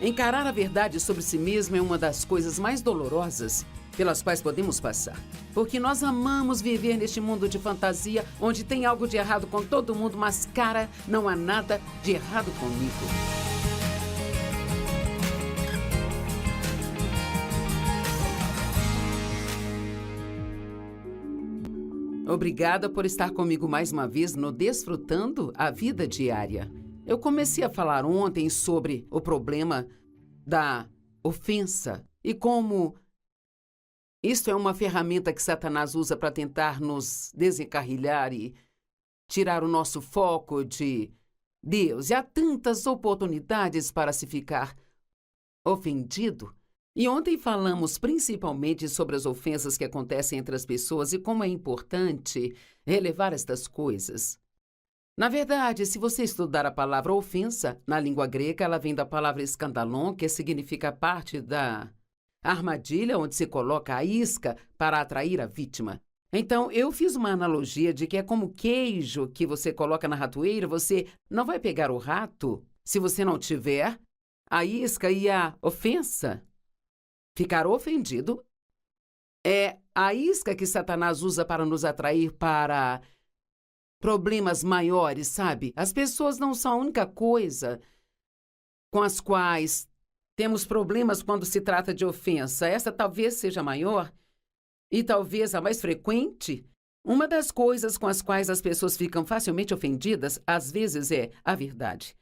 Encarar a verdade sobre si mesmo é uma das coisas mais dolorosas pelas quais podemos passar. Porque nós amamos viver neste mundo de fantasia, onde tem algo de errado com todo mundo, mas, cara, não há nada de errado comigo. Obrigada por estar comigo mais uma vez no Desfrutando a Vida Diária. Eu comecei a falar ontem sobre o problema da ofensa e como isto é uma ferramenta que Satanás usa para tentar nos desencarrilhar e tirar o nosso foco de Deus. E há tantas oportunidades para se ficar ofendido. E ontem falamos principalmente sobre as ofensas que acontecem entre as pessoas e como é importante relevar estas coisas. Na verdade, se você estudar a palavra ofensa, na língua grega, ela vem da palavra escandalon, que significa parte da armadilha onde se coloca a isca para atrair a vítima. Então, eu fiz uma analogia de que é como queijo que você coloca na ratoeira, você não vai pegar o rato se você não tiver a isca e a ofensa. Ficar ofendido é a isca que Satanás usa para nos atrair para problemas maiores, sabe? As pessoas não são a única coisa com as quais temos problemas quando se trata de ofensa. Essa talvez seja a maior e talvez a mais frequente. Uma das coisas com as quais as pessoas ficam facilmente ofendidas, às vezes, é a verdade.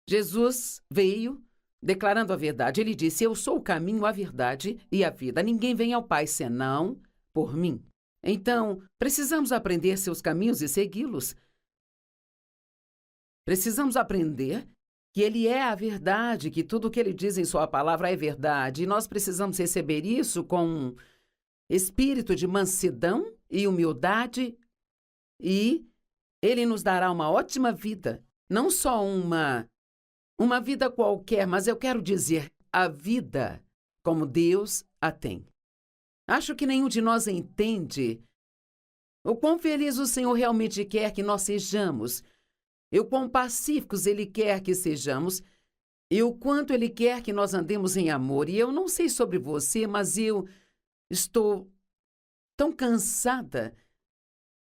Jesus veio declarando a verdade. Ele disse: eu sou o caminho, a verdade e a vida. Ninguém vem ao Pai senão por mim. Então, precisamos aprender seus caminhos e segui-los. Precisamos aprender que Ele é a verdade, que tudo o que Ele diz em Sua palavra é verdade. E nós precisamos receber isso com um espírito de mansidão e humildade. E Ele nos dará uma ótima vida. Não só uma vida qualquer, mas eu quero dizer a vida como Deus a tem. Acho que nenhum de nós entende o quão feliz o Senhor realmente quer que nós sejamos, e o quão pacíficos Ele quer que sejamos, e o quanto Ele quer que nós andemos em amor. E eu não sei sobre você, mas eu estou tão cansada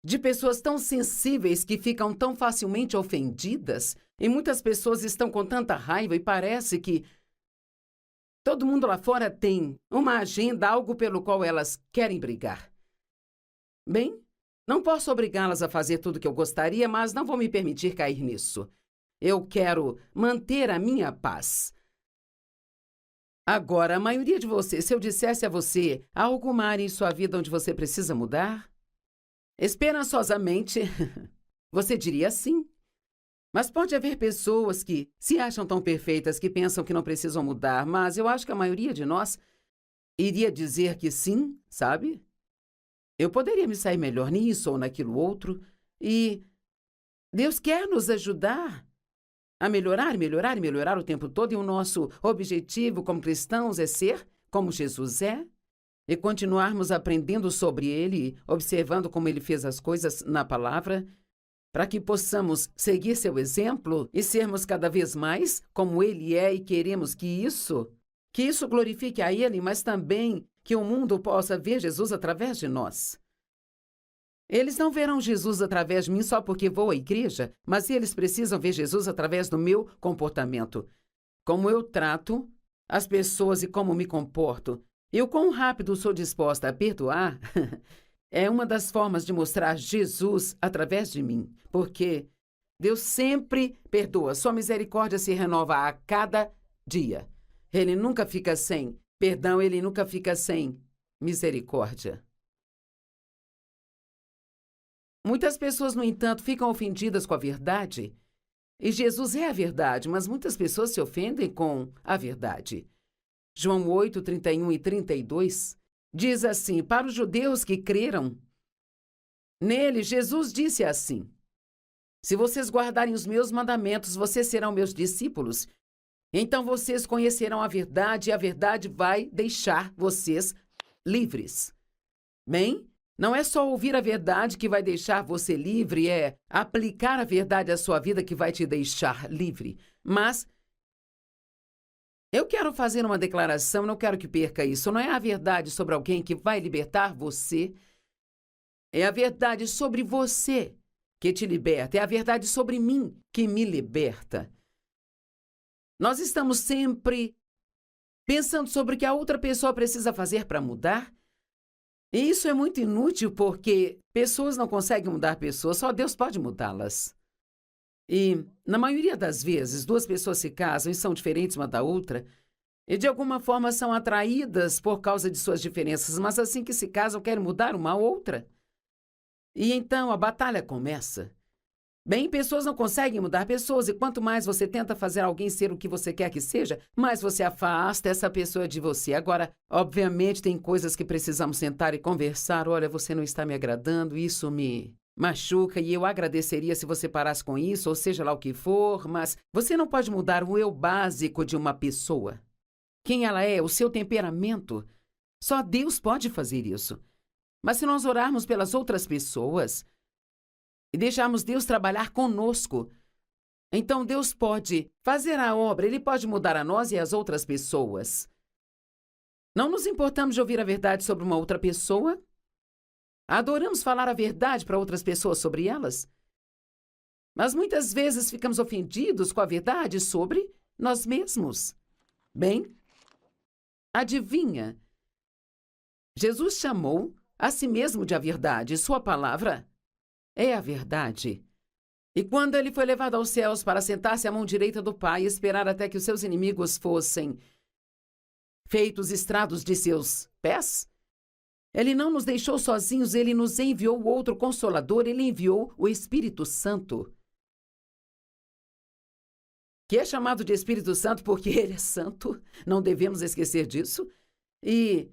de pessoas tão sensíveis que ficam tão facilmente ofendidas, e muitas pessoas estão com tanta raiva e parece que todo mundo lá fora tem uma agenda, algo pelo qual elas querem brigar. Bem, não posso obrigá-las a fazer tudo o que eu gostaria, mas não vou me permitir cair nisso. Eu quero manter a minha paz. Agora, a maioria de vocês, se eu dissesse a você, há alguma área em sua vida onde você precisa mudar? Esperançosamente, você diria sim. Mas pode haver pessoas que se acham tão perfeitas que pensam que não precisam mudar, mas eu acho que a maioria de nós iria dizer que sim, sabe? Eu poderia me sair melhor nisso ou naquilo outro, e Deus quer nos ajudar a melhorar, melhorar e melhorar o tempo todo, e o nosso objetivo como cristãos é ser como Jesus é, e continuarmos aprendendo sobre Ele, observando como Ele fez as coisas na palavra, para que possamos seguir seu exemplo e sermos cada vez mais como Ele é, e queremos que isso glorifique a Ele, mas também que o mundo possa ver Jesus através de nós. Eles não verão Jesus através de mim só porque vou à igreja, mas eles precisam ver Jesus através do meu comportamento. Como eu trato as pessoas e como me comporto. E o quão rápido sou disposta a perdoar é uma das formas de mostrar Jesus através de mim. Porque Deus sempre perdoa. Sua misericórdia se renova a cada dia. Ele nunca fica sem perdão, Ele nunca fica sem misericórdia. Muitas pessoas, no entanto, ficam ofendidas com a verdade. E Jesus é a verdade, mas muitas pessoas se ofendem com a verdade. João 8, 31 e 32 diz assim: para os judeus que creram nele, Jesus disse assim: se vocês guardarem os meus mandamentos, vocês serão meus discípulos. Então vocês conhecerão a verdade, e a verdade vai deixar vocês livres. Bem, não é só ouvir a verdade que vai deixar você livre, é aplicar a verdade à sua vida que vai te deixar livre. Mas Eu quero fazer uma declaração, não quero que perca isso. Não é a verdade sobre alguém que vai libertar você. É a verdade sobre você que te liberta. É a verdade sobre mim que me liberta. Nós estamos sempre pensando sobre o que a outra pessoa precisa fazer para mudar. E isso é muito inútil porque pessoas não conseguem mudar pessoas, só Deus pode mudá-las. E, na maioria das vezes, duas pessoas se casam e são diferentes uma da outra, e de alguma forma são atraídas por causa de suas diferenças, mas assim que se casam querem mudar uma a outra. E então a batalha começa. Bem, pessoas não conseguem mudar pessoas, e quanto mais você tenta fazer alguém ser o que você quer que seja, mais você afasta essa pessoa de você. Agora, obviamente, tem coisas que precisamos sentar e conversar. Olha, você não está me agradando, isso me machuca, e eu agradeceria se você parasse com isso, ou seja lá o que for, mas você não pode mudar o eu básico de uma pessoa. Quem ela é, o seu temperamento. Só Deus pode fazer isso. Mas se nós orarmos pelas outras pessoas e deixarmos Deus trabalhar conosco, então Deus pode fazer a obra, Ele pode mudar a nós e as outras pessoas. Não nos importamos de ouvir a verdade sobre uma outra pessoa? Adoramos falar a verdade para outras pessoas sobre elas? Mas muitas vezes ficamos ofendidos com a verdade sobre nós mesmos. Bem, adivinha? Jesus chamou a si mesmo de a verdade. Sua palavra é a verdade. E quando ele foi levado aos céus para sentar-se à mão direita do Pai e esperar até que os seus inimigos fossem feitos estrados de seus pés, ele não nos deixou sozinhos, ele nos enviou outro Consolador, ele enviou o Espírito Santo, que é chamado de Espírito Santo porque ele é santo, não devemos esquecer disso. E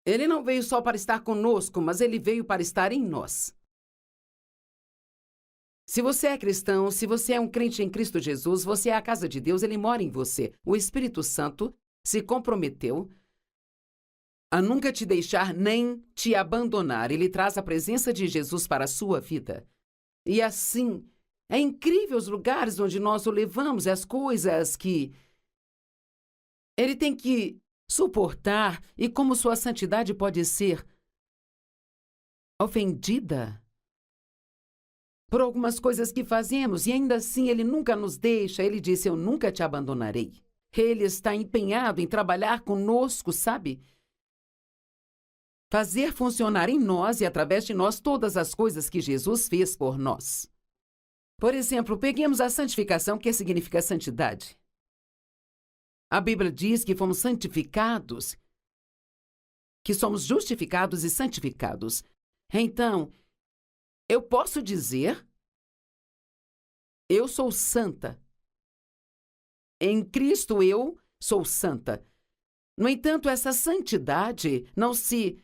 ele não veio só para estar conosco, mas ele veio para estar em nós. Se você é cristão, se você é um crente em Cristo Jesus, você é a casa de Deus, ele mora em você. O Espírito Santo se comprometeu a nunca te deixar nem te abandonar. Ele traz a presença de Jesus para a sua vida. E assim, é incrível os lugares onde nós o levamos, as coisas que ele tem que suportar e como sua santidade pode ser ofendida por algumas coisas que fazemos, e ainda assim ele nunca nos deixa. Ele disse, eu nunca te abandonarei. Ele está empenhado em trabalhar conosco, sabe? Fazer funcionar em nós e através de nós todas as coisas que Jesus fez por nós. Por exemplo, peguemos a santificação, que significa santidade. A Bíblia diz que fomos santificados, que somos justificados e santificados. Então, eu posso dizer, eu sou santa. Em Cristo eu sou santa. No entanto, essa santidade não se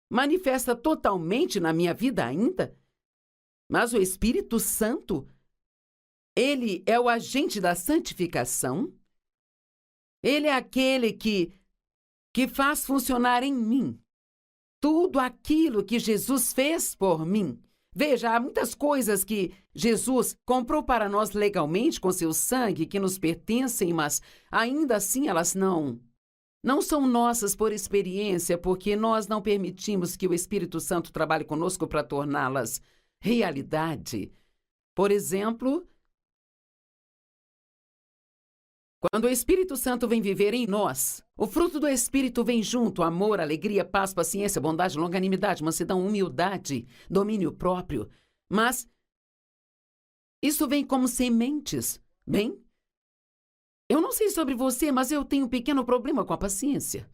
manifesta totalmente na minha vida ainda, mas o Espírito Santo, ele é o agente da santificação. Ele é aquele que faz funcionar em mim tudo aquilo que Jesus fez por mim. Veja, há muitas coisas que Jesus comprou para nós legalmente com seu sangue, que nos pertencem, mas ainda assim elas não são nossas por experiência, porque nós não permitimos que o Espírito Santo trabalhe conosco para torná-las realidade. Por exemplo, quando o Espírito Santo vem viver em nós, o fruto do Espírito vem junto: amor, alegria, paz, paciência, bondade, longanimidade, mansidão, humildade, domínio próprio. Mas isso vem como sementes. Bem, eu não sei sobre você, mas eu tenho um pequeno problema com a paciência.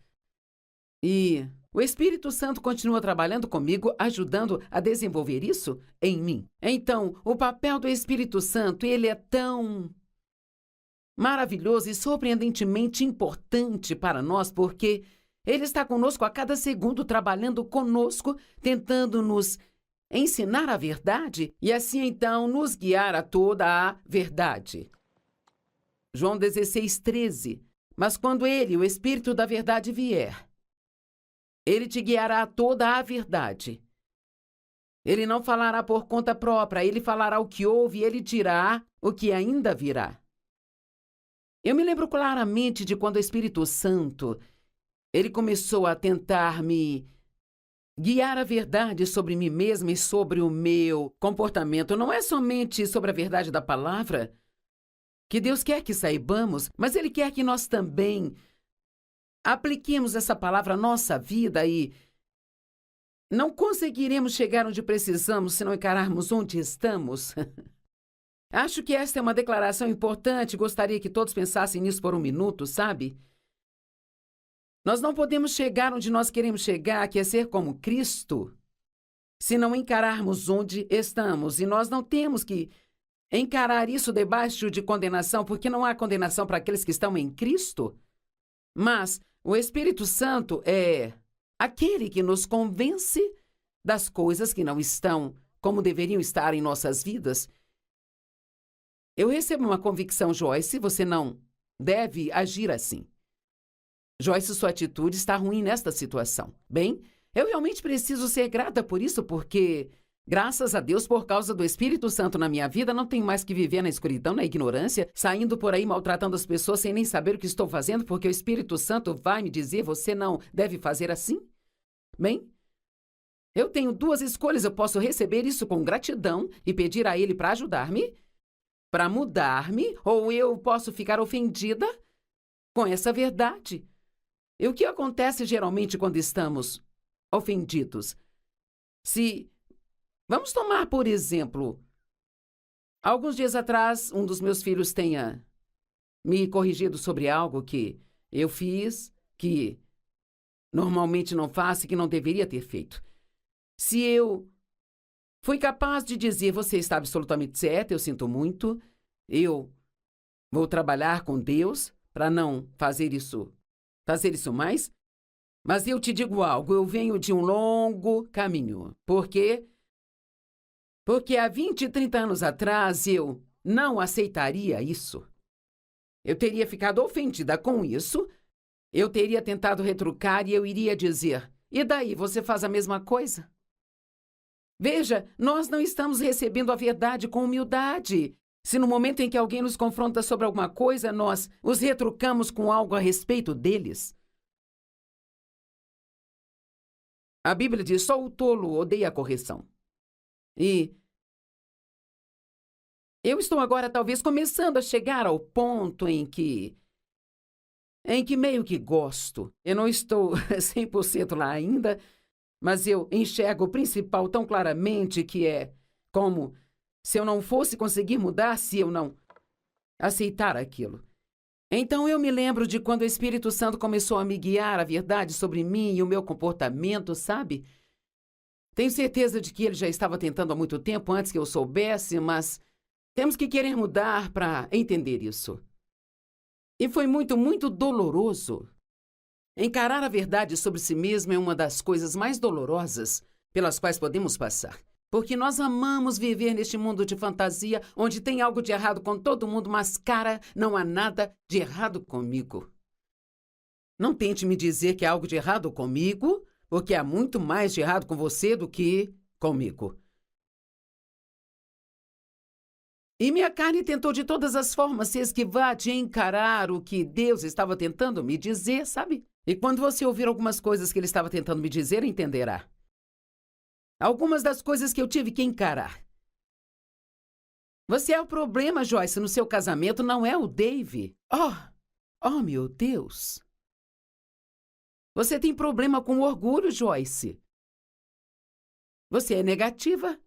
E o Espírito Santo continua trabalhando comigo, ajudando a desenvolver isso em mim. Então, o papel do Espírito Santo, ele é tão maravilhoso e surpreendentemente importante para nós, porque ele está conosco a cada segundo, trabalhando conosco, tentando nos ensinar a verdade e assim então nos guiar a toda a verdade. João 16:13. Mas quando ele, o Espírito da verdade, vier, ele te guiará a toda a verdade. Ele não falará por conta própria, ele falará o que houve e ele dirá o que ainda virá. Eu me lembro claramente de quando o Espírito Santo, ele começou a tentar me guiar a verdade sobre mim mesma e sobre o meu comportamento. Não é somente sobre a verdade da palavra que Deus quer que saibamos, mas Ele quer que nós também apliquemos essa palavra à nossa vida e não conseguiremos chegar onde precisamos se não encararmos onde estamos. Acho que esta é uma declaração importante. Gostaria que todos pensassem nisso por um minuto, sabe? Nós não podemos chegar onde nós queremos chegar, que é ser como Cristo, se não encararmos onde estamos. E nós não temos que encarar isso debaixo de condenação, porque não há condenação para aqueles que estão em Cristo. Mas o Espírito Santo é aquele que nos convence das coisas que não estão como deveriam estar em nossas vidas. Eu recebo uma convicção, Joyce, você não deve agir assim. Joyce, sua atitude está ruim nesta situação. Bem, eu realmente preciso ser grata por isso, porque, graças a Deus, por causa do Espírito Santo na minha vida, não tenho mais que viver na escuridão, na ignorância, saindo por aí maltratando as pessoas sem nem saber o que estou fazendo, porque o Espírito Santo vai me dizer, você não deve fazer assim? Bem, eu tenho duas escolhas. Eu posso receber isso com gratidão e pedir a Ele para ajudar-me, para mudar-me, ou eu posso ficar ofendida com essa verdade. E o que acontece geralmente quando estamos ofendidos? Vamos tomar, por exemplo, alguns dias atrás, um dos meus filhos tenha me corrigido sobre algo que eu fiz, que normalmente não faço e que não deveria ter feito. Se eu fui capaz de dizer, você está absolutamente certa, eu sinto muito, eu vou trabalhar com Deus para não fazer isso mais, mas eu te digo algo, eu venho de um longo caminho. Por quê? Porque há 20, 30 anos atrás eu não aceitaria isso. Eu teria ficado ofendida com isso, eu teria tentado retrucar e eu iria dizer, e daí, você faz a mesma coisa? Veja, nós não estamos recebendo a verdade com humildade. Se no momento em que alguém nos confronta sobre alguma coisa, nós os retrucamos com algo a respeito deles. A Bíblia diz, só o tolo odeia a correção. E eu estou agora talvez começando a chegar ao ponto em que meio que gosto. Eu não estou 100% lá ainda, mas eu enxergo o principal tão claramente, que é como se eu não fosse conseguir mudar se eu não aceitar aquilo. Então eu me lembro de quando o Espírito Santo começou a me guiar a verdade sobre mim e o meu comportamento, sabe? Tenho certeza de que ele já estava tentando há muito tempo antes que eu soubesse, mas temos que querer mudar para entender isso. E foi muito, muito doloroso. Encarar a verdade sobre si mesmo é uma das coisas mais dolorosas pelas quais podemos passar. Porque nós amamos viver neste mundo de fantasia, onde tem algo de errado com todo mundo, mas, cara, não há nada de errado comigo. Não tente me dizer que há algo de errado comigo, porque há muito mais de errado com você do que comigo. E minha carne tentou de todas as formas se esquivar de encarar o que Deus estava tentando me dizer, sabe? E quando você ouvir algumas coisas que ele estava tentando me dizer, entenderá. Algumas das coisas que eu tive que encarar. Você é o problema, Joyce, no seu casamento, não é o Dave. Oh, meu Deus. Você tem problema com orgulho, Joyce. Você é negativa.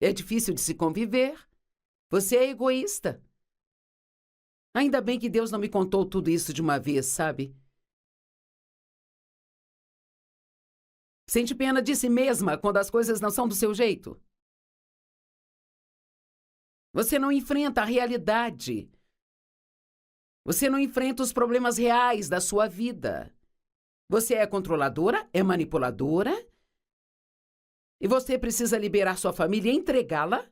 É difícil de se conviver. Você é egoísta. Ainda bem que Deus não me contou tudo isso de uma vez, sabe? Sente pena de si mesma quando as coisas não são do seu jeito. Você não enfrenta a realidade. Você não enfrenta os problemas reais da sua vida. Você é controladora, é manipuladora, e você precisa liberar sua família e entregá-la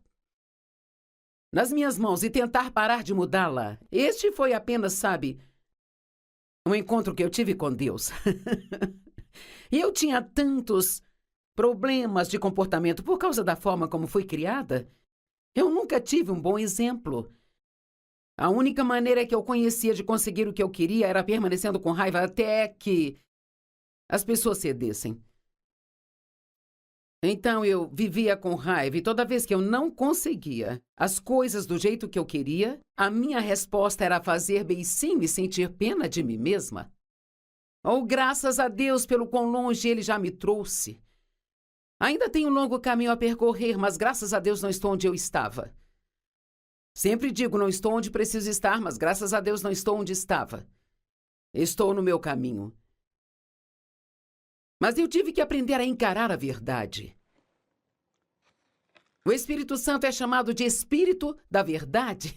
nas minhas mãos e tentar parar de mudá-la. Este foi apenas, sabe, um encontro que eu tive com Deus. E eu tinha tantos problemas de comportamento por causa da forma como fui criada. Eu nunca tive um bom exemplo. A única maneira que eu conhecia de conseguir o que eu queria era permanecendo com raiva até que as pessoas cedessem. Então eu vivia com raiva e toda vez que eu não conseguia as coisas do jeito que eu queria, a minha resposta era fazer beicinho e sentir pena de mim mesma. Oh, graças a Deus pelo quão longe Ele já me trouxe. Ainda tenho um longo caminho a percorrer, mas graças a Deus não estou onde eu estava. Sempre digo, não estou onde preciso estar, mas graças a Deus não estou onde estava. Estou no meu caminho. Mas eu tive que aprender a encarar a verdade. O Espírito Santo é chamado de Espírito da Verdade.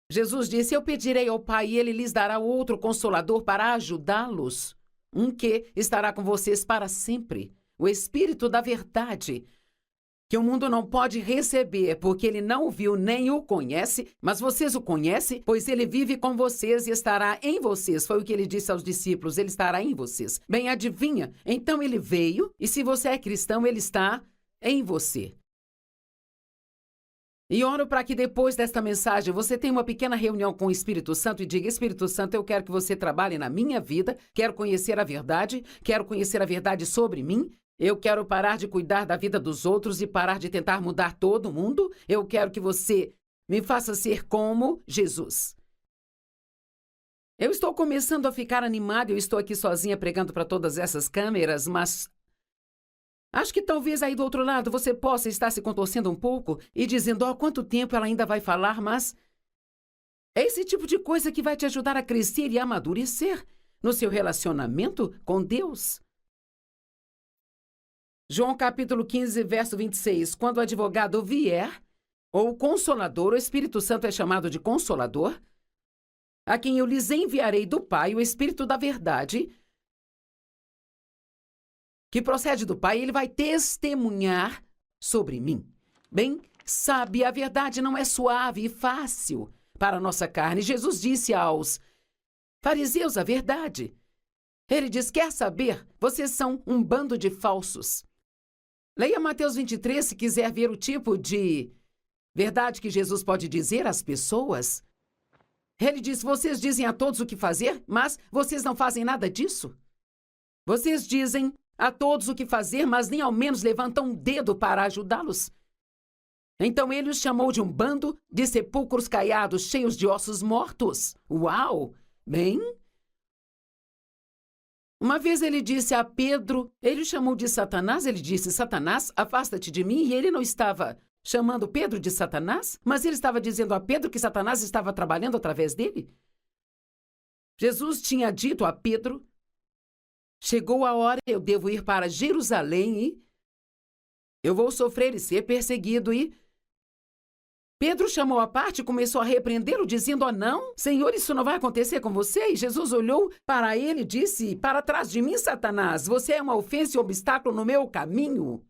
Jesus disse, eu pedirei ao Pai e Ele lhes dará outro Consolador para ajudá-los. Um que estará com vocês para sempre. O Espírito da Verdade. Que o mundo não pode receber, porque ele não o viu nem o conhece, mas vocês o conhecem, pois ele vive com vocês e estará em vocês. Foi o que ele disse aos discípulos, ele estará em vocês. Bem, adivinha? Então ele veio, e se você é cristão, ele está em você. E oro para que depois desta mensagem você tenha uma pequena reunião com o Espírito Santo e diga, Espírito Santo, eu quero que você trabalhe na minha vida, quero conhecer a verdade sobre mim. Eu quero parar de cuidar da vida dos outros e parar de tentar mudar todo mundo. Eu quero que você me faça ser como Jesus. Eu estou começando a ficar animada, eu estou aqui sozinha pregando para todas essas câmeras, mas acho que talvez aí do outro lado você possa estar se contorcendo um pouco e dizendo, há quanto tempo ela ainda vai falar, mas é esse tipo de coisa que vai te ajudar a crescer e amadurecer no seu relacionamento com Deus. João capítulo 15, verso 26. Quando o advogado vier, ou o Consolador, o Espírito Santo é chamado de Consolador, a quem eu lhes enviarei do Pai, o Espírito da Verdade, que procede do Pai, ele vai testemunhar sobre mim. Bem, sabe, a verdade não é suave e fácil para a nossa carne. Jesus disse aos fariseus a verdade. Ele diz, quer saber? Vocês são um bando de falsos. Leia Mateus 23 se quiser ver o tipo de verdade que Jesus pode dizer às pessoas. Ele diz, vocês dizem a todos o que fazer, mas vocês não fazem nada disso. Vocês dizem a todos o que fazer, mas nem ao menos levantam um dedo para ajudá-los. Então ele os chamou de um bando de sepulcros caiados, cheios de ossos mortos. Uau! Bem... Uma vez ele disse a Pedro, ele o chamou de Satanás, ele disse, Satanás, afasta-te de mim, e ele não estava chamando Pedro de Satanás, mas ele estava dizendo a Pedro que Satanás estava trabalhando através dele. Jesus tinha dito a Pedro, chegou a hora, eu devo ir para Jerusalém e eu vou sofrer e ser perseguido e... Pedro chamou à parte e começou a repreendê-lo, dizendo, não, Senhor, isso não vai acontecer com você. E Jesus olhou para ele e disse, para trás de mim, Satanás, você é uma ofensa e um obstáculo no meu caminho.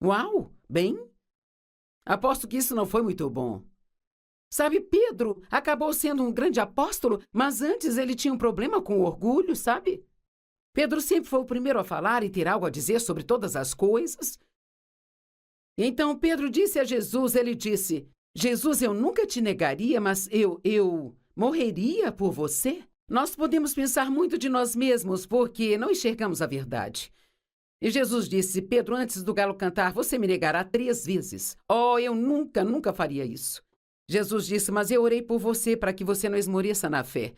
Uau, bem, aposto que isso não foi muito bom. Sabe, Pedro acabou sendo um grande apóstolo, mas antes ele tinha um problema com o orgulho, sabe? Pedro sempre foi o primeiro a falar e ter algo a dizer sobre todas as coisas. Então Pedro disse a Jesus, ele disse, Jesus, eu nunca te negaria, mas eu morreria por você? Nós podemos pensar muito de nós mesmos porque não enxergamos a verdade. E Jesus disse, Pedro, antes do galo cantar, você me negará 3 vezes. Oh, eu nunca faria isso. Jesus disse, mas eu orei por você para que você não esmoreça na fé.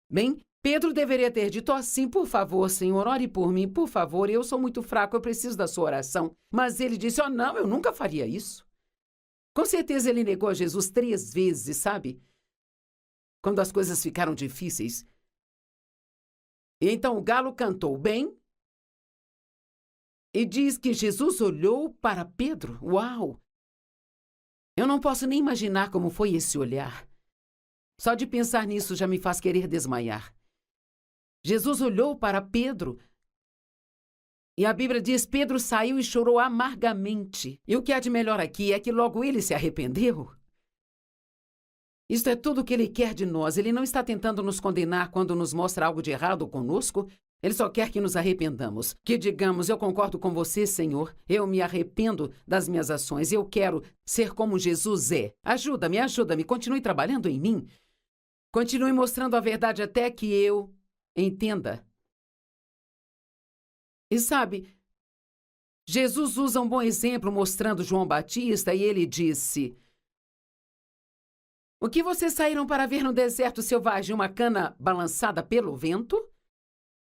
Bem, Pedro deveria ter dito assim, por favor, Senhor, ore por mim, por favor, eu sou muito fraco, eu preciso da sua oração. Mas ele disse, não, eu nunca faria isso. Com certeza ele negou a Jesus 3 vezes, sabe? Quando as coisas ficaram difíceis. E então o galo cantou bem e diz que Jesus olhou para Pedro. Uau! Eu não posso nem imaginar como foi esse olhar. Só de pensar nisso já me faz querer desmaiar. Jesus olhou para Pedro e a Bíblia diz, Pedro saiu e chorou amargamente. E o que há de melhor aqui é que logo ele se arrependeu. Isto é tudo o que ele quer de nós. Ele não está tentando nos condenar quando nos mostra algo de errado conosco. Ele só quer que nos arrependamos. Que digamos, eu concordo com você, Senhor. Eu me arrependo das minhas ações. Eu quero ser como Jesus é. Ajuda-me, ajuda-me. Continue trabalhando em mim. Continue mostrando a verdade até que eu entenda. E sabe, Jesus usa um bom exemplo mostrando João Batista e ele disse: o que vocês saíram para ver no deserto selvagem, uma cana balançada pelo vento?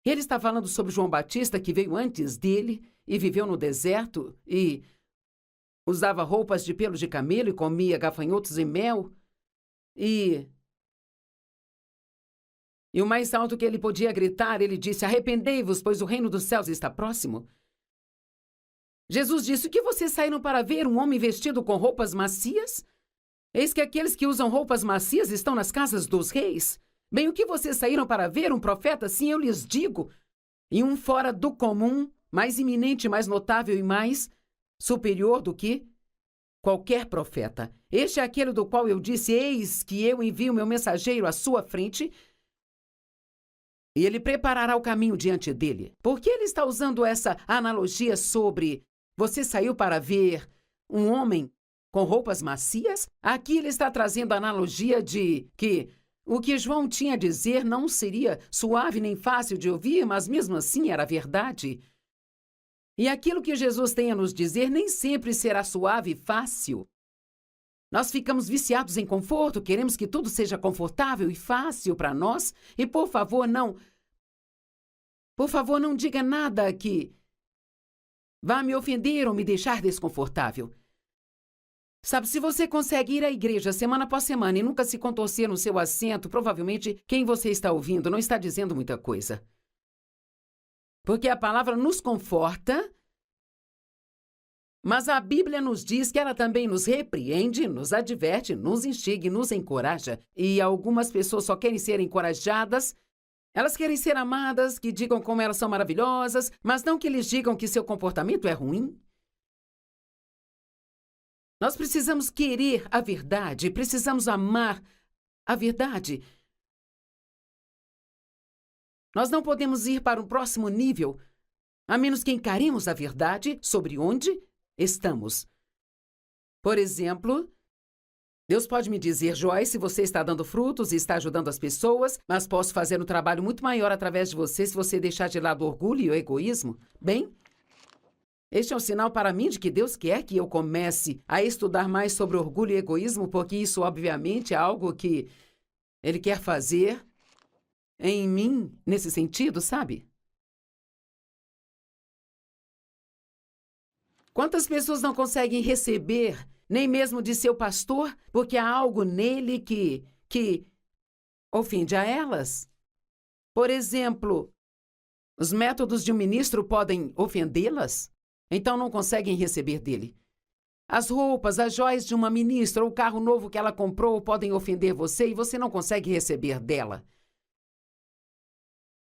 Ele está falando sobre João Batista, que veio antes dele e viveu no deserto e usava roupas de pelo de camelo e comia gafanhotos e mel. E o mais alto que ele podia gritar, ele disse: arrependei-vos, pois o reino dos céus está próximo. Jesus disse: o que vocês saíram para ver, um homem vestido com roupas macias? Eis que aqueles que usam roupas macias estão nas casas dos reis. Bem, o que vocês saíram para ver, um profeta? Sim, eu lhes digo. E um fora do comum, mais iminente, mais notável e mais superior do que qualquer profeta. Este é aquele do qual eu disse: eis que eu envio meu mensageiro à sua frente, e ele preparará o caminho diante dele. Por que ele está usando essa analogia sobre você saiu para ver um homem com roupas macias? Aqui ele está trazendo a analogia de que o que João tinha a dizer não seria suave nem fácil de ouvir, mas mesmo assim era verdade. E aquilo que Jesus tem a nos dizer nem sempre será suave e fácil. Nós ficamos viciados em conforto, queremos que tudo seja confortável e fácil para nós. E por favor, não diga nada que vá me ofender ou me deixar desconfortável. Sabe, se você consegue ir à igreja semana após semana e nunca se contorcer no seu assento, provavelmente quem você está ouvindo não está dizendo muita coisa. Porque a palavra nos conforta, mas a Bíblia nos diz que ela também nos repreende, nos adverte, nos instiga e nos encoraja. E algumas pessoas só querem ser encorajadas, elas querem ser amadas, que digam como elas são maravilhosas, mas não que lhes digam que seu comportamento é ruim. Nós precisamos querer a verdade, precisamos amar a verdade. Nós não podemos ir para um próximo nível, a menos que encaremos a verdade sobre onde estamos. Por exemplo, Deus pode me dizer: Joyce, você está dando frutos e está ajudando as pessoas, mas posso fazer um trabalho muito maior através de você se você deixar de lado o orgulho e o egoísmo. Bem, este é um sinal para mim de que Deus quer que eu comece a estudar mais sobre orgulho e egoísmo, porque isso, obviamente, é algo que Ele quer fazer em mim nesse sentido, sabe? Quantas pessoas não conseguem receber, nem mesmo de seu pastor, porque há algo nele que ofende a elas? Por exemplo, os métodos de um ministro podem ofendê-las? Então não conseguem receber dele. As roupas, as joias de uma ministra ou o carro novo que ela comprou podem ofender você e você não consegue receber dela.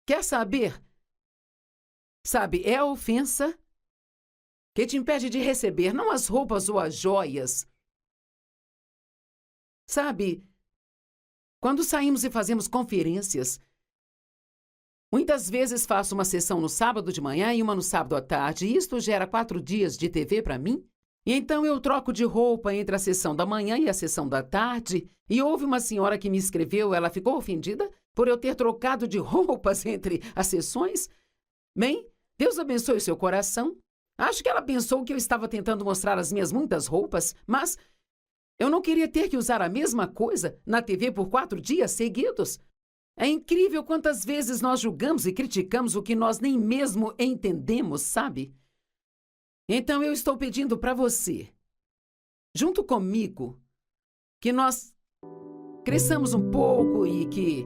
Quer saber? Sabe, é a ofensa que te impede de receber, não as roupas ou as joias. Sabe, quando saímos e fazemos conferências, muitas vezes faço uma sessão no sábado de manhã e uma no sábado à tarde, e isto gera 4 dias de TV para mim. E então eu troco de roupa entre a sessão da manhã e a sessão da tarde, e houve uma senhora que me escreveu, ela ficou ofendida por eu ter trocado de roupas entre as sessões. Bem, Deus abençoe o seu coração. Acho que ela pensou que eu estava tentando mostrar as minhas muitas roupas, mas eu não queria ter que usar a mesma coisa na TV por 4 dias seguidos. É incrível quantas vezes nós julgamos e criticamos o que nós nem mesmo entendemos, sabe? Então eu estou pedindo para você, junto comigo, que nós cresçamos um pouco e que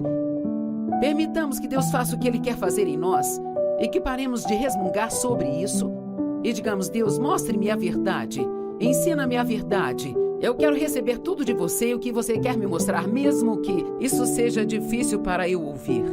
permitamos que Deus faça o que Ele quer fazer em nós e que paremos de resmungar sobre isso e digamos: Deus, mostre-me a verdade, ensina-me a verdade. Eu quero receber tudo de você e o que você quer me mostrar, mesmo que isso seja difícil para eu ouvir.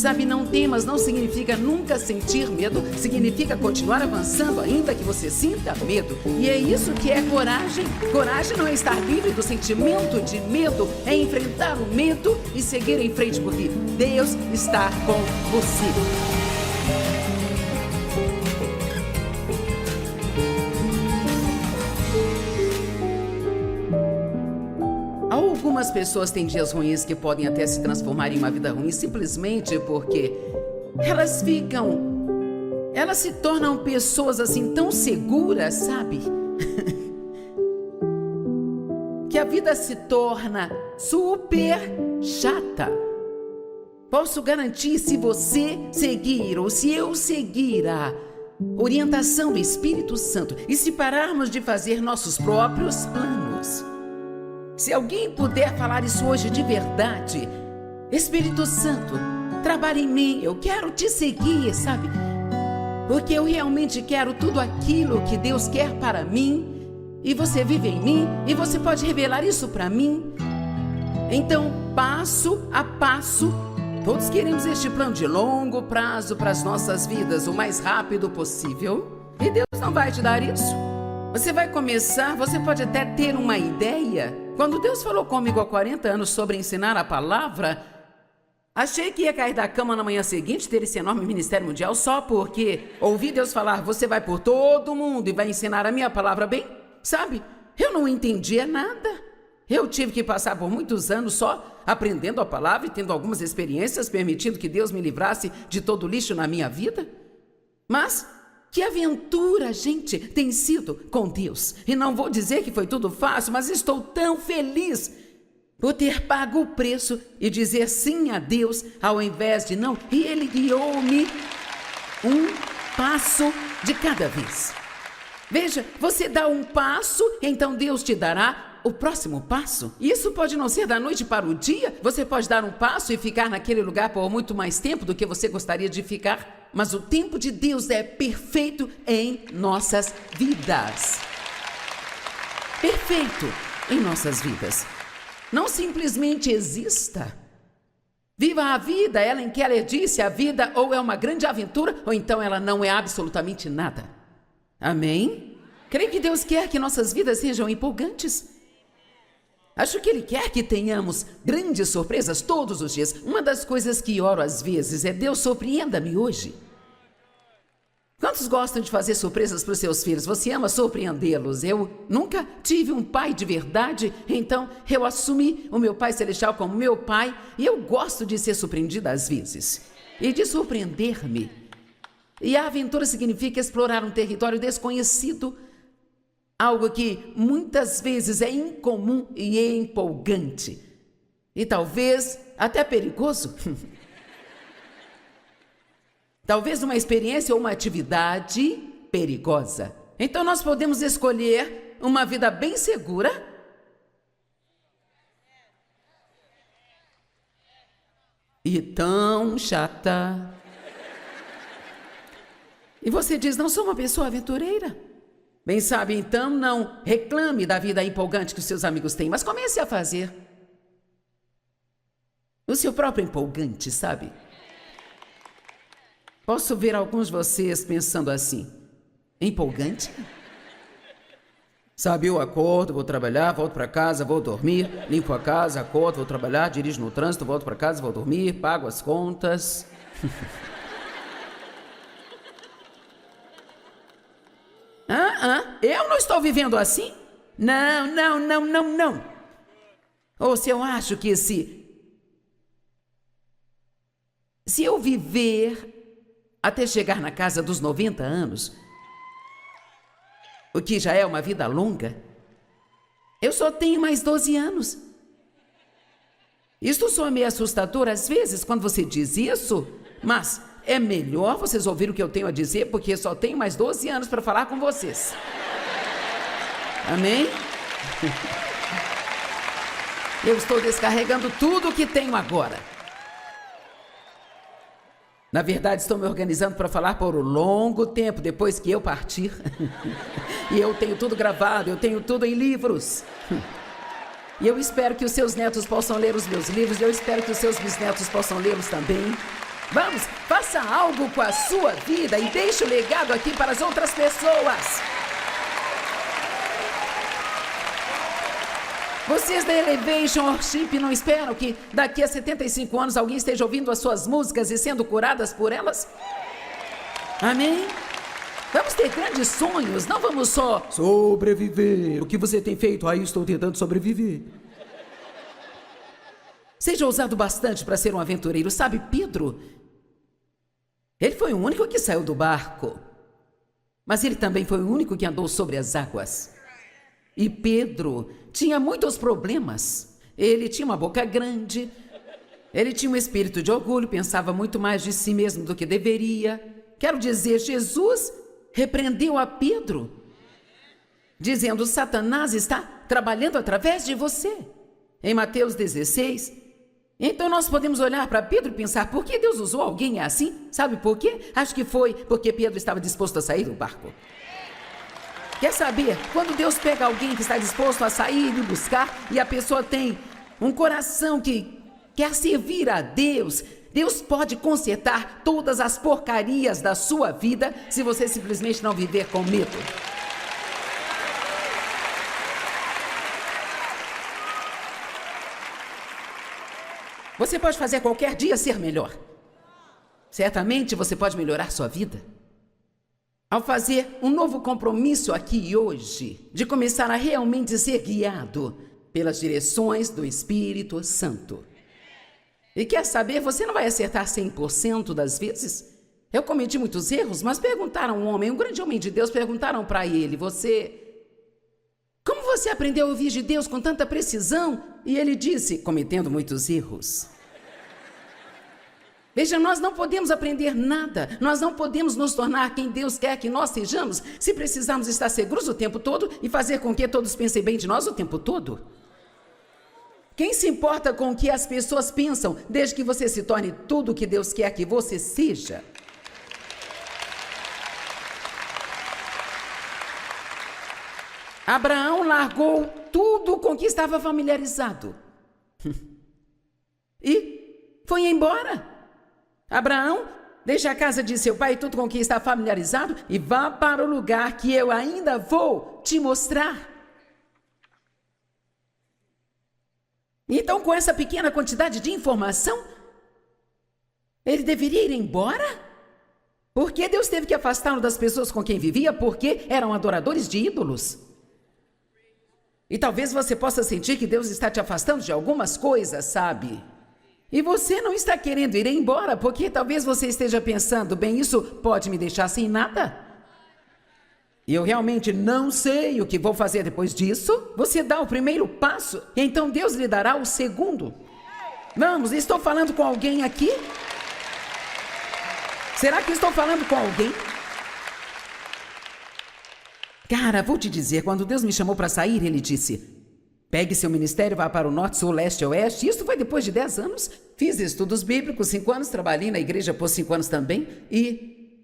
Sabe, não temas não significa nunca sentir medo, significa continuar avançando ainda que você sinta medo. E é isso que é coragem. Coragem não é estar livre do sentimento de medo, é enfrentar o medo e seguir em frente, porque Deus está com você. Algumas pessoas têm dias ruins que podem até se transformar em uma vida ruim simplesmente porque elas se tornam pessoas assim tão seguras, sabe? Que a vida se torna super chata. Posso garantir, se você seguir ou se eu seguir a orientação do Espírito Santo e se pararmos de fazer nossos próprios planos. Se alguém puder falar isso hoje de verdade, Espírito Santo, trabalhe em mim, eu quero te seguir, sabe? Porque eu realmente quero tudo aquilo que Deus quer para mim, e você vive em mim, e você pode revelar isso para mim. Então, passo a passo, todos queremos este plano de longo prazo para as nossas vidas, o mais rápido possível, e Deus não vai te dar isso. Você vai começar, você pode até ter uma ideia. Quando Deus falou comigo há 40 anos sobre ensinar a palavra, achei que ia cair da cama na manhã seguinte, ter esse enorme ministério mundial, só porque ouvi Deus falar, você vai por todo mundo e vai ensinar a minha palavra bem. Sabe, eu não entendia nada. Eu tive que passar por muitos anos só aprendendo a palavra e tendo algumas experiências, permitindo que Deus me livrasse de todo o lixo na minha vida. Mas que aventura, gente, tem sido com Deus. E não vou dizer que foi tudo fácil, mas estou tão feliz por ter pago o preço e dizer sim a Deus ao invés de não. E Ele guiou-me um passo de cada vez. Veja, você dá um passo, então Deus te dará o próximo passo. Isso pode não ser da noite para o dia. Você pode dar um passo e ficar naquele lugar por muito mais tempo do que você gostaria de ficar. Mas o tempo de Deus é perfeito em nossas vidas. Perfeito em nossas vidas. Não simplesmente exista. Viva a vida. Ellen Keller disse, a vida ou é uma grande aventura, ou então ela não é absolutamente nada. Amém? Creio que Deus quer que nossas vidas sejam empolgantes. Acho que Ele quer que tenhamos grandes surpresas todos os dias. Uma das coisas que oro às vezes é, Deus, surpreenda-me hoje. Quantos gostam de fazer surpresas para os seus filhos? Você ama surpreendê-los. Eu nunca tive um pai de verdade, então eu assumi o meu Pai Celestial como meu pai, e eu gosto de ser surpreendida às vezes, e de surpreender-me. E a aventura significa explorar um território desconhecido, algo que muitas vezes é incomum e empolgante. E talvez até perigoso. Talvez uma experiência ou uma atividade perigosa. Então nós podemos escolher uma vida bem segura e tão chata. E você diz, não sou uma pessoa aventureira. Bem sabe, então não reclame da vida empolgante que os seus amigos têm, mas comece a fazer o seu próprio empolgante, sabe? Posso ver alguns de vocês pensando assim, empolgante? Sabe, eu acordo, vou trabalhar, volto para casa, vou dormir, limpo a casa, acordo, vou trabalhar, dirijo no trânsito, volto para casa, vou dormir, pago as contas. Eu não estou vivendo assim? Não. Ou se eu acho que se eu viver até chegar na casa dos 90 anos, o que já é uma vida longa, eu só tenho mais 12 anos. Isso soa meio assustador às vezes quando você diz isso, mas é melhor vocês ouvirem o que eu tenho a dizer, porque só tenho mais 12 anos para falar com vocês. Amém? Eu estou descarregando tudo o que tenho agora. Na verdade, estou me organizando para falar por um longo tempo depois que eu partir. E eu tenho tudo gravado, eu tenho tudo em livros. E eu espero que os seus netos possam ler os meus livros, e eu espero que os seus bisnetos possam lê-los também. Vamos, faça algo com a sua vida e deixe o legado aqui para as outras pessoas. Vocês da Elevation Worship não esperam que daqui a 75 anos alguém esteja ouvindo as suas músicas e sendo curadas por elas? Amém? Vamos ter grandes sonhos, não vamos só sobreviver. O que você tem feito? Aí estou tentando sobreviver. Seja ousado bastante para ser um aventureiro. Sabe, Pedro? Ele foi o único que saiu do barco. Mas ele também foi o único que andou sobre as águas. E Pedro tinha muitos problemas. Ele tinha uma boca grande. Ele tinha um espírito de orgulho, pensava muito mais de si mesmo do que deveria. Quero dizer, Jesus repreendeu a Pedro, dizendo: Satanás está trabalhando através de você. Em Mateus 16. Então nós podemos olhar para Pedro e pensar: por que Deus usou alguém assim? Sabe por quê? Acho que foi porque Pedro estava disposto a sair do barco. Quer saber? Quando Deus pega alguém que está disposto a sair e buscar, e a pessoa tem um coração que quer servir a Deus, Deus pode consertar todas as porcarias da sua vida se você simplesmente não viver com medo. Você pode fazer qualquer dia ser melhor. Certamente você pode melhorar sua vida ao fazer um novo compromisso aqui e hoje, de começar a realmente ser guiado pelas direções do Espírito Santo. E quer saber, você não vai acertar 100% das vezes. Eu cometi muitos erros, mas perguntaram a um homem, um grande homem de Deus, perguntaram para ele: como você aprendeu a ouvir de Deus com tanta precisão? E ele disse: cometendo muitos erros. Veja, nós não podemos aprender nada, nós não podemos nos tornar quem Deus quer que nós sejamos se precisarmos estar seguros o tempo todo e fazer com que todos pensem bem de nós o tempo todo. Quem se importa com o que as pessoas pensam, desde que você se torne tudo o que Deus quer que você seja? Abraão largou tudo com que estava familiarizado e foi embora. Abraão deixa a casa de seu pai e tudo com que está familiarizado e vá para o lugar que eu ainda vou te mostrar. Então, com essa pequena quantidade de informação, ele deveria ir embora? Por que Deus teve que afastá-lo das pessoas com quem vivia? Porque eram adoradores de ídolos. E talvez você possa sentir que Deus está te afastando de algumas coisas, sabe? E você não está querendo ir embora, porque talvez você esteja pensando: bem, isso pode me deixar sem nada. E eu realmente não sei o que vou fazer depois disso. Você dá o primeiro passo, e então Deus lhe dará o segundo. Vamos, estou falando com alguém aqui? Será que estou falando com alguém? Cara, vou te dizer, quando Deus me chamou para sair, Ele disse: pegue seu ministério, vá para o norte, sul, leste e oeste. Isso foi depois de 10 anos. Fiz estudos bíblicos, 5 anos, trabalhei na igreja por 5 anos também. E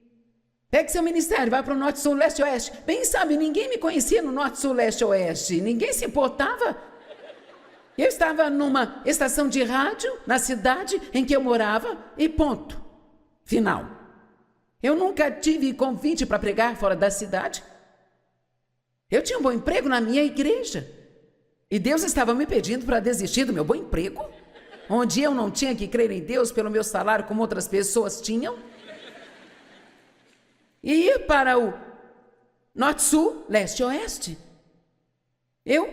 pegue seu ministério, vá para o norte, sul, leste e oeste. Bem, sabe, ninguém me conhecia no norte, sul, leste e oeste. Ninguém se importava. Eu estava numa estação de rádio na cidade em que eu morava e ponto. Final. Eu nunca tive convite para pregar fora da cidade. Eu tinha um bom emprego na minha igreja. E Deus estava me pedindo para desistir do meu bom emprego, onde eu não tinha que crer em Deus pelo meu salário como outras pessoas tinham, e ir para o norte, sul, leste e oeste. Eu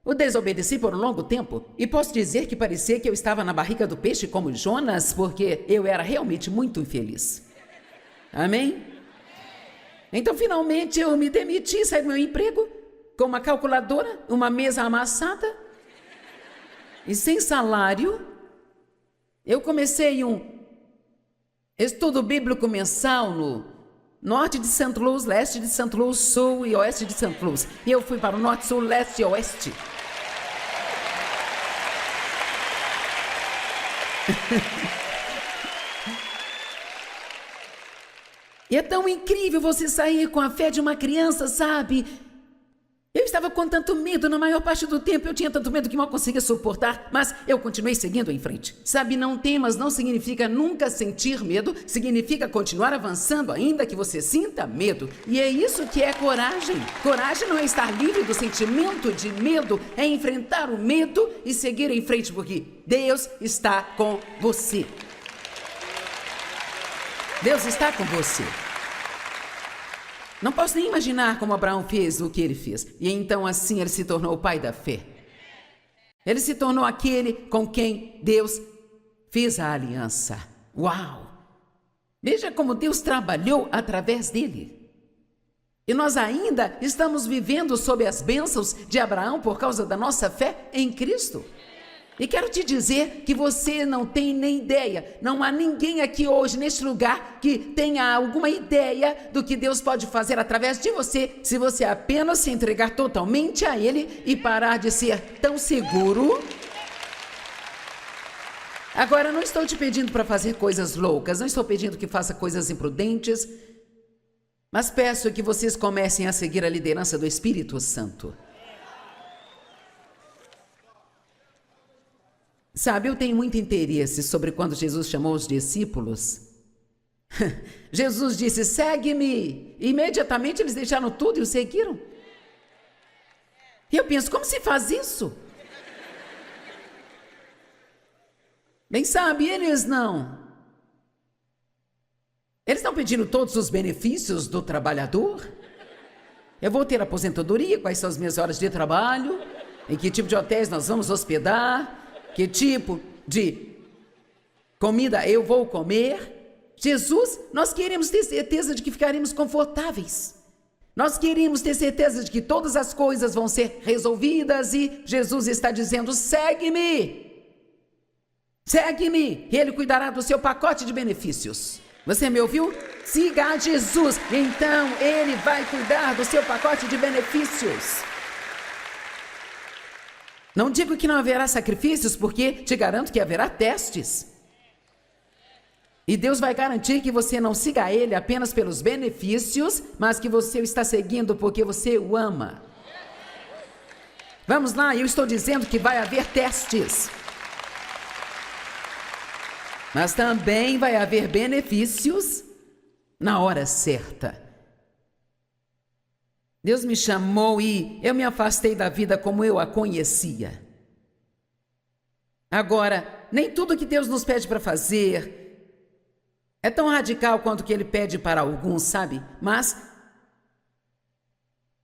o desobedeci por um longo tempo, e posso dizer que parecia que eu estava na barriga do peixe como Jonas, porque eu era realmente muito infeliz. Amém? Então, finalmente, eu me demiti, saí do meu emprego, com uma calculadora, uma mesa amassada e sem salário. Eu comecei um estudo bíblico mensal no norte de St. Louis, leste de St. Louis, sul e oeste de St. Louis. E eu fui para o norte, sul, leste e oeste. E é tão incrível você sair com a fé de uma criança, sabe? Eu estava com tanto medo, na maior parte do tempo eu tinha tanto medo que mal conseguia suportar, mas eu continuei seguindo em frente. Sabe, não temas não significa nunca sentir medo, significa continuar avançando ainda que você sinta medo. E é isso que é coragem. Coragem não é estar livre do sentimento de medo, é enfrentar o medo e seguir em frente, porque Deus está com você. Deus está com você. Não posso nem imaginar como Abraão fez o que ele fez. E então assim ele se tornou o pai da fé. Ele se tornou aquele com quem Deus fez a aliança. Uau! Veja como Deus trabalhou através dele. E nós ainda estamos vivendo sob as bênçãos de Abraão por causa da nossa fé em Cristo. E quero te dizer que você não tem nem ideia, não há ninguém aqui hoje neste lugar que tenha alguma ideia do que Deus pode fazer através de você, se você apenas se entregar totalmente a Ele e parar de ser tão seguro. Agora, eu não estou te pedindo para fazer coisas loucas, não estou pedindo que faça coisas imprudentes, mas peço que vocês comecem a seguir a liderança do Espírito Santo. Sabe, eu tenho muito interesse sobre quando Jesus chamou os discípulos. Jesus disse, segue-me. Imediatamente eles deixaram tudo e o seguiram. E eu penso, como se faz isso? Bem, sabe, eles não pedindo todos os benefícios do trabalhador. Eu vou ter aposentadoria, quais são as minhas horas de trabalho, em que tipo de hotéis nós vamos hospedar, que tipo de comida eu vou comer. Jesus, nós queremos ter certeza de que ficaremos confortáveis. Nós queremos ter certeza de que todas as coisas vão ser resolvidas e Jesus está dizendo, segue-me. Segue-me, e Ele cuidará do seu pacote de benefícios. Você me ouviu? Siga a Jesus, então Ele vai cuidar do seu pacote de benefícios. Não digo que não haverá sacrifícios, porque te garanto que haverá testes. E Deus vai garantir que você não siga Ele apenas pelos benefícios, mas que você o está seguindo porque você o ama. Vamos lá, eu estou dizendo que vai haver testes. Mas também vai haver benefícios na hora certa. Deus me chamou e eu me afastei da vida como eu a conhecia. Agora, nem tudo que Deus nos pede para fazer é tão radical quanto que Ele pede para alguns, sabe? Mas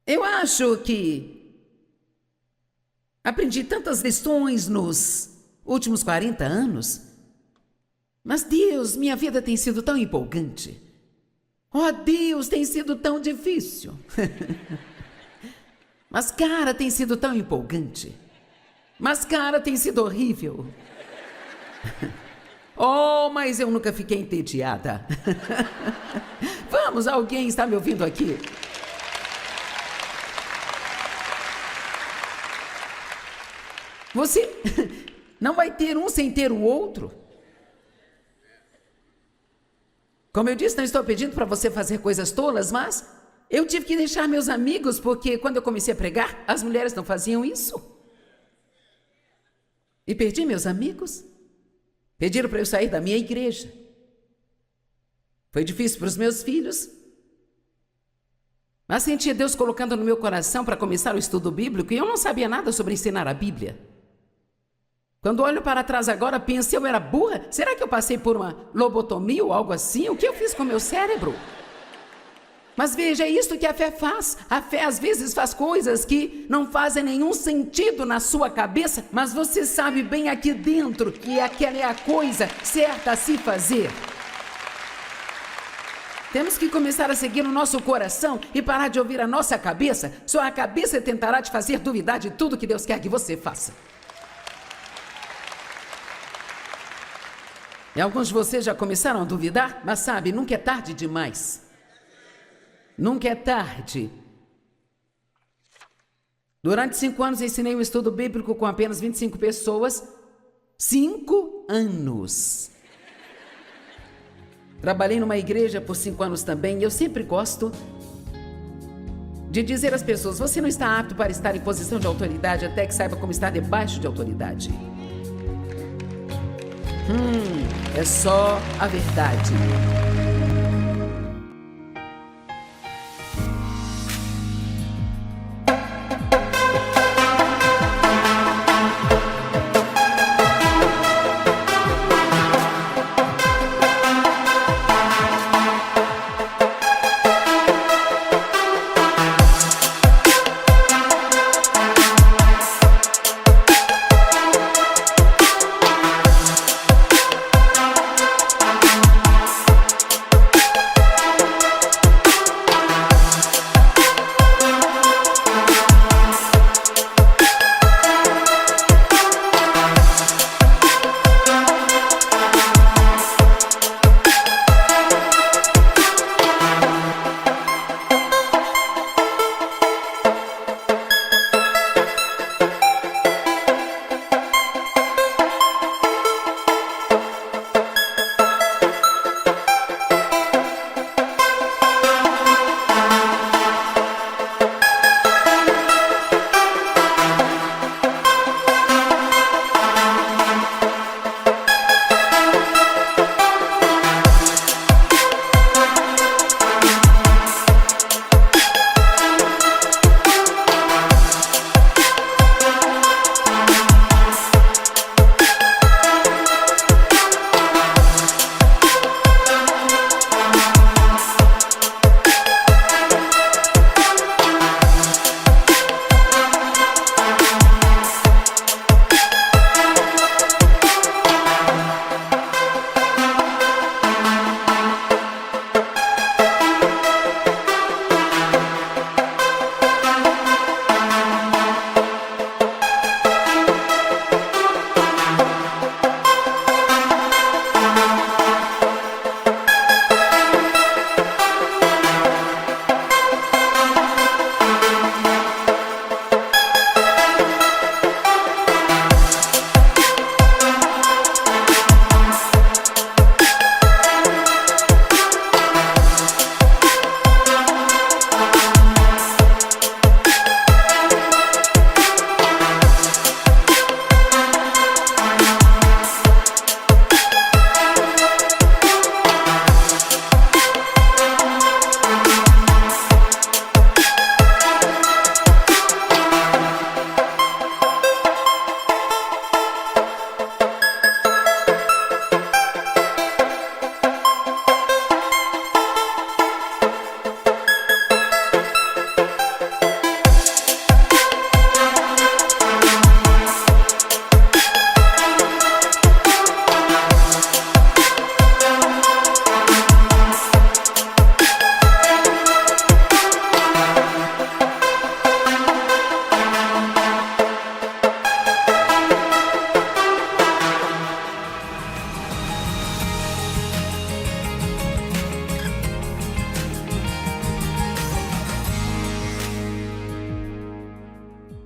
eu acho que aprendi tantas lições nos últimos 40 anos. Mas Deus, minha vida tem sido tão empolgante. Oh, Deus, tem sido tão difícil. Mas, cara, tem sido tão empolgante. Mas, cara, tem sido horrível. Oh, mas eu nunca fiquei entediada. Vamos, alguém está me ouvindo aqui? Você não vai ter um sem ter o outro. Como eu disse, não estou pedindo para você fazer coisas tolas, mas eu tive que deixar meus amigos, porque quando eu comecei a pregar, as mulheres não faziam isso. E perdi meus amigos. Pediram para eu sair da minha igreja. Foi difícil para os meus filhos. Mas senti Deus colocando no meu coração para começar o estudo bíblico e eu não sabia nada sobre ensinar a Bíblia. Quando olho para trás agora, penso, eu era burra? Será que eu passei por uma lobotomia ou algo assim? O que eu fiz com o meu cérebro? Mas veja, é isso que a fé faz. A fé às vezes faz coisas que não fazem nenhum sentido na sua cabeça, mas você sabe bem aqui dentro que aquela é a coisa certa a se fazer. Temos que começar a seguir o nosso coração e parar de ouvir a nossa cabeça. Só a cabeça tentará te fazer duvidar de tudo que Deus quer que você faça. E alguns de vocês já começaram a duvidar, mas sabe, nunca é tarde demais. Nunca é tarde. Durante 5 anos ensinei um estudo bíblico com apenas 25 pessoas. 5 anos. Trabalhei numa igreja por 5 anos também e eu sempre gosto de dizer às pessoas: você não está apto para estar em posição de autoridade até que saiba como estar debaixo de autoridade. É só a verdade.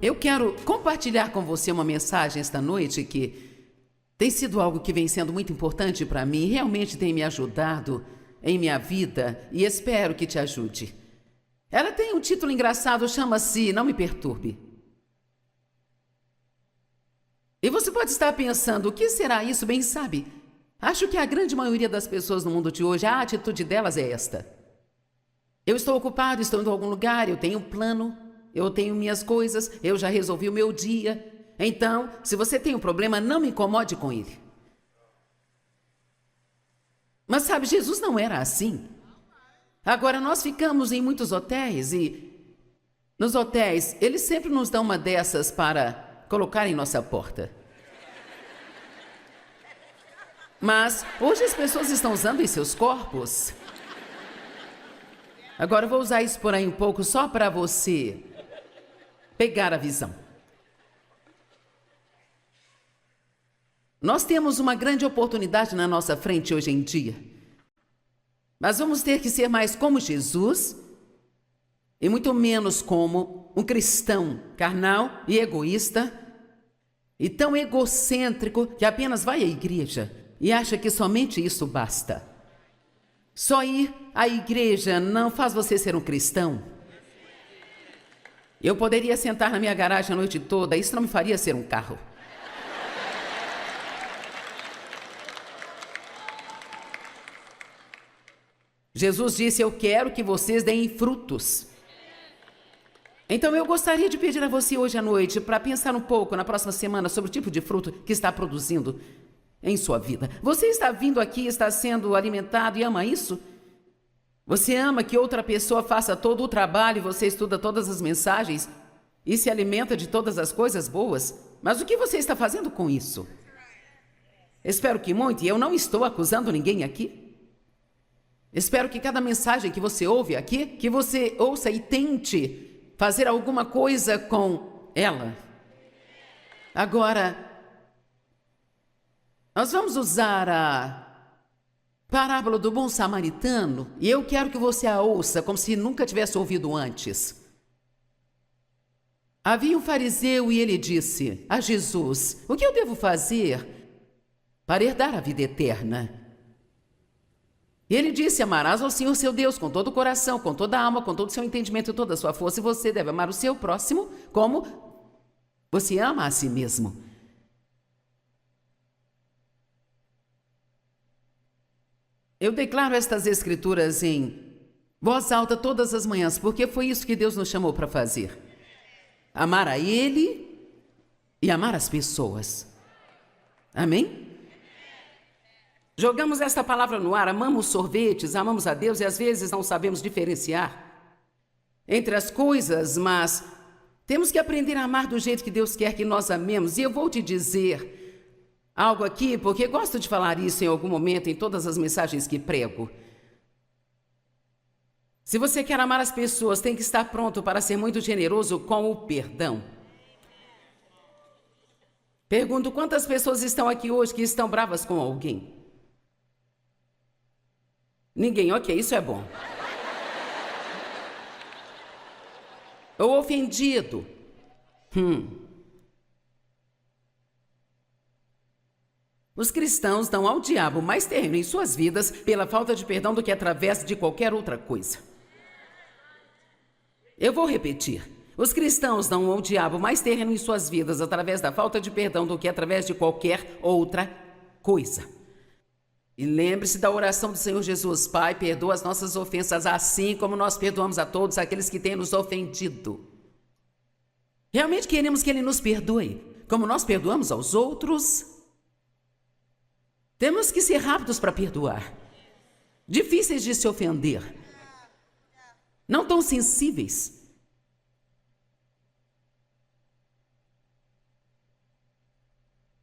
Eu quero compartilhar com você uma mensagem esta noite que tem sido algo que vem sendo muito importante para mim, realmente tem me ajudado em minha vida e espero que te ajude. Ela tem um título engraçado, chama-se Não Me Perturbe. E você pode estar pensando, o que será isso? Bem, sabe, acho que a grande maioria das pessoas no mundo de hoje, a atitude delas é esta. Eu estou ocupado, estou indo a algum lugar, eu tenho um plano, eu tenho minhas coisas, eu já resolvi o meu dia. Então, se você tem um problema, não me incomode com ele. Mas sabe, Jesus não era assim. Agora, nós ficamos em muitos hotéis e nos hotéis, eles sempre nos dão uma dessas para colocar em nossa porta. Mas hoje as pessoas estão usando em seus corpos. Agora eu vou usar isso por aí um pouco só para você pegar a visão. Nós temos uma grande oportunidade na nossa frente hoje em dia. Mas vamos ter que ser mais como Jesus e muito menos como um cristão carnal e egoísta e tão egocêntrico que apenas vai à igreja e acha que somente isso basta. Só ir à igreja não faz você ser um cristão. Eu poderia sentar na minha garagem a noite toda, isso não me faria ser um carro. Jesus disse: eu quero que vocês deem frutos. Então eu gostaria de pedir a você hoje à noite para pensar um pouco na próxima semana sobre o tipo de fruto que está produzindo em sua vida. Você está vindo aqui, está sendo alimentado e ama isso? Você ama que outra pessoa faça todo o trabalho e você estuda todas as mensagens e se alimenta de todas as coisas boas? Mas o que você está fazendo com isso? Espero que muito, e eu não estou acusando ninguém aqui. Espero que cada mensagem que você ouve aqui, que você ouça e tente fazer alguma coisa com ela. Agora, nós vamos usar a parábola do bom samaritano e eu quero que você a ouça como se nunca tivesse ouvido antes. Havia um fariseu e ele disse a Jesus: o que eu devo fazer para herdar a vida eterna? E ele disse: amarás ao Senhor seu Deus com todo o coração, com toda a alma, com todo o seu entendimento e toda a sua força, e você deve amar o seu próximo como você ama a si mesmo. Eu declaro estas escrituras em voz alta todas as manhãs, porque foi isso que Deus nos chamou para fazer. Amar a Ele e amar as pessoas. Amém? Jogamos esta palavra no ar, amamos sorvetes, amamos a Deus e às vezes não sabemos diferenciar entre as coisas, mas temos que aprender a amar do jeito que Deus quer que nós amemos. E eu vou te dizer algo aqui, porque gosto de falar isso em algum momento em todas as mensagens que prego. Se você quer amar as pessoas, tem que estar pronto para ser muito generoso com o perdão. Pergunto: quantas pessoas estão aqui hoje que estão bravas com alguém? Ninguém, ok, isso é bom. Ou ofendido. Os cristãos dão ao diabo mais terreno em suas vidas pela falta de perdão do que através de qualquer outra coisa. Eu vou repetir. Os cristãos dão ao diabo mais terreno em suas vidas através da falta de perdão do que através de qualquer outra coisa. E lembre-se da oração do Senhor Jesus: Pai, perdoa as nossas ofensas, assim como nós perdoamos a todos aqueles que têm nos ofendido. Realmente queremos que Ele nos perdoe, como nós perdoamos aos outros? Temos que ser rápidos para perdoar, difíceis de se ofender, não tão sensíveis.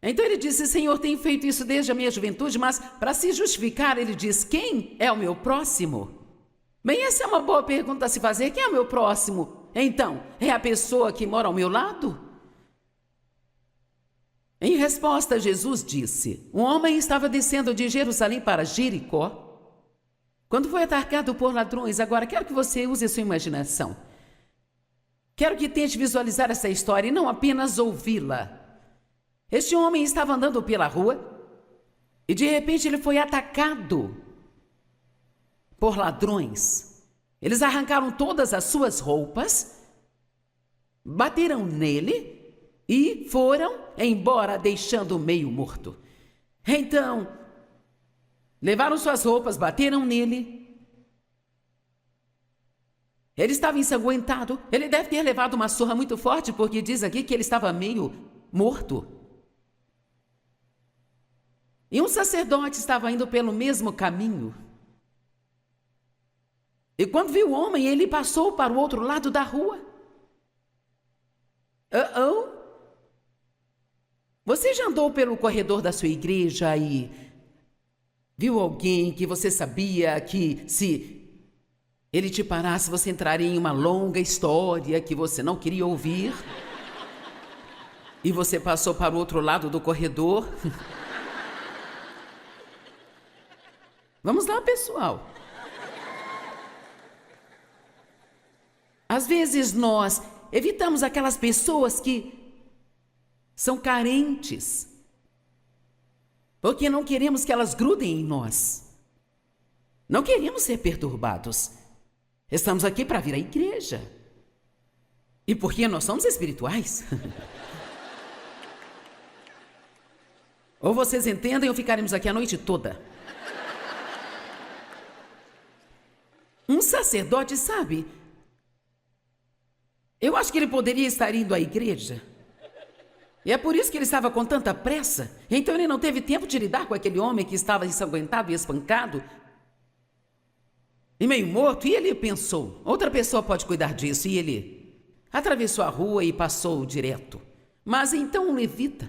Então ele disse: Senhor, tenho feito isso desde a minha juventude, mas para se justificar ele diz: quem é o meu próximo? Bem, essa é uma boa pergunta a se fazer. Quem é o meu próximo? Então, é a pessoa que mora ao meu lado? Em resposta, Jesus disse: um homem estava descendo de Jerusalém para Jericó, quando foi atacado por ladrões. Agora, quero que você use a sua imaginação. Quero que tente visualizar essa história e não apenas ouvi-la. Este homem estava andando pela rua e de repente ele foi atacado por ladrões. Eles arrancaram todas as suas roupas, bateram nele e foram embora, deixando-o meio morto. Então, levaram suas roupas, bateram nele. Ele estava ensanguentado. Ele deve ter levado uma surra muito forte, porque diz aqui que ele estava meio morto. E um sacerdote estava indo pelo mesmo caminho. E quando viu o homem, ele passou para o outro lado da rua. Você já andou pelo corredor da sua igreja e viu alguém que você sabia que se ele te parasse, você entraria em uma longa história que você não queria ouvir? E você passou para o outro lado do corredor? Vamos lá, pessoal. Às vezes nós evitamos aquelas pessoas que são carentes, porque não queremos que elas grudem em nós. Não queremos ser perturbados. Estamos aqui para vir à igreja. E porque nós somos espirituais. Ou vocês entendem ou ficaremos aqui a noite toda. Um sacerdote, sabe? Eu acho que ele poderia estar indo à igreja. E é por isso que ele estava com tanta pressa. Então ele não teve tempo de lidar com aquele homem que estava ensanguentado e espancado. E meio morto. E ele pensou, outra pessoa pode cuidar disso. E ele atravessou a rua e passou direto. Mas então um levita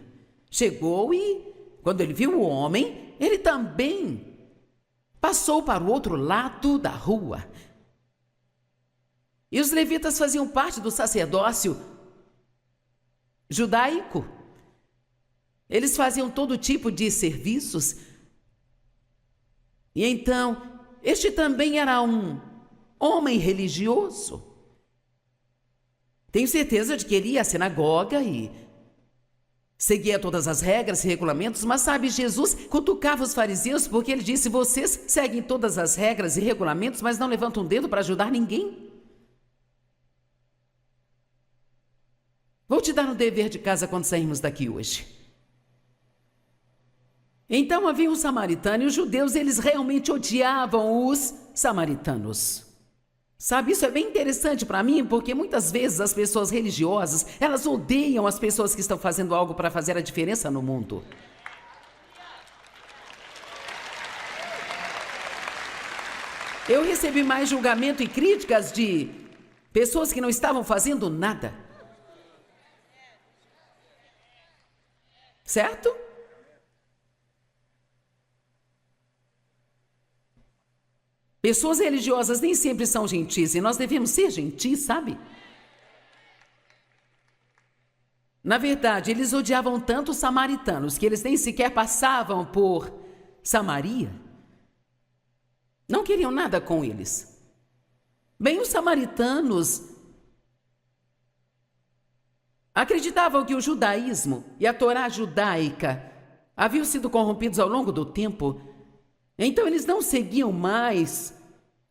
chegou e, quando ele viu o homem, ele também passou para o outro lado da rua. E os levitas faziam parte do sacerdócio judaico. Eles faziam todo tipo de serviços. E então, este também era um homem religioso. Tenho certeza de que ele ia à sinagoga e seguia todas as regras e regulamentos, mas sabe, Jesus cutucava os fariseus porque ele disse: vocês seguem todas as regras e regulamentos, mas não levantam um dedo para ajudar ninguém. Vou te dar um dever de casa quando sairmos daqui hoje. Então havia um samaritano e os judeus, eles realmente odiavam os samaritanos. Sabe, isso é bem interessante para mim, porque muitas vezes as pessoas religiosas, elas odeiam as pessoas que estão fazendo algo para fazer a diferença no mundo. Eu recebi mais julgamento e críticas de pessoas que não estavam fazendo nada. Certo? Pessoas religiosas nem sempre são gentis e nós devemos ser gentis, sabe? Na verdade, eles odiavam tanto os samaritanos que eles nem sequer passavam por Samaria. Não queriam nada com eles. Bem, os samaritanos acreditavam que o judaísmo e a Torá judaica haviam sido corrompidos ao longo do tempo. Então eles não seguiam mais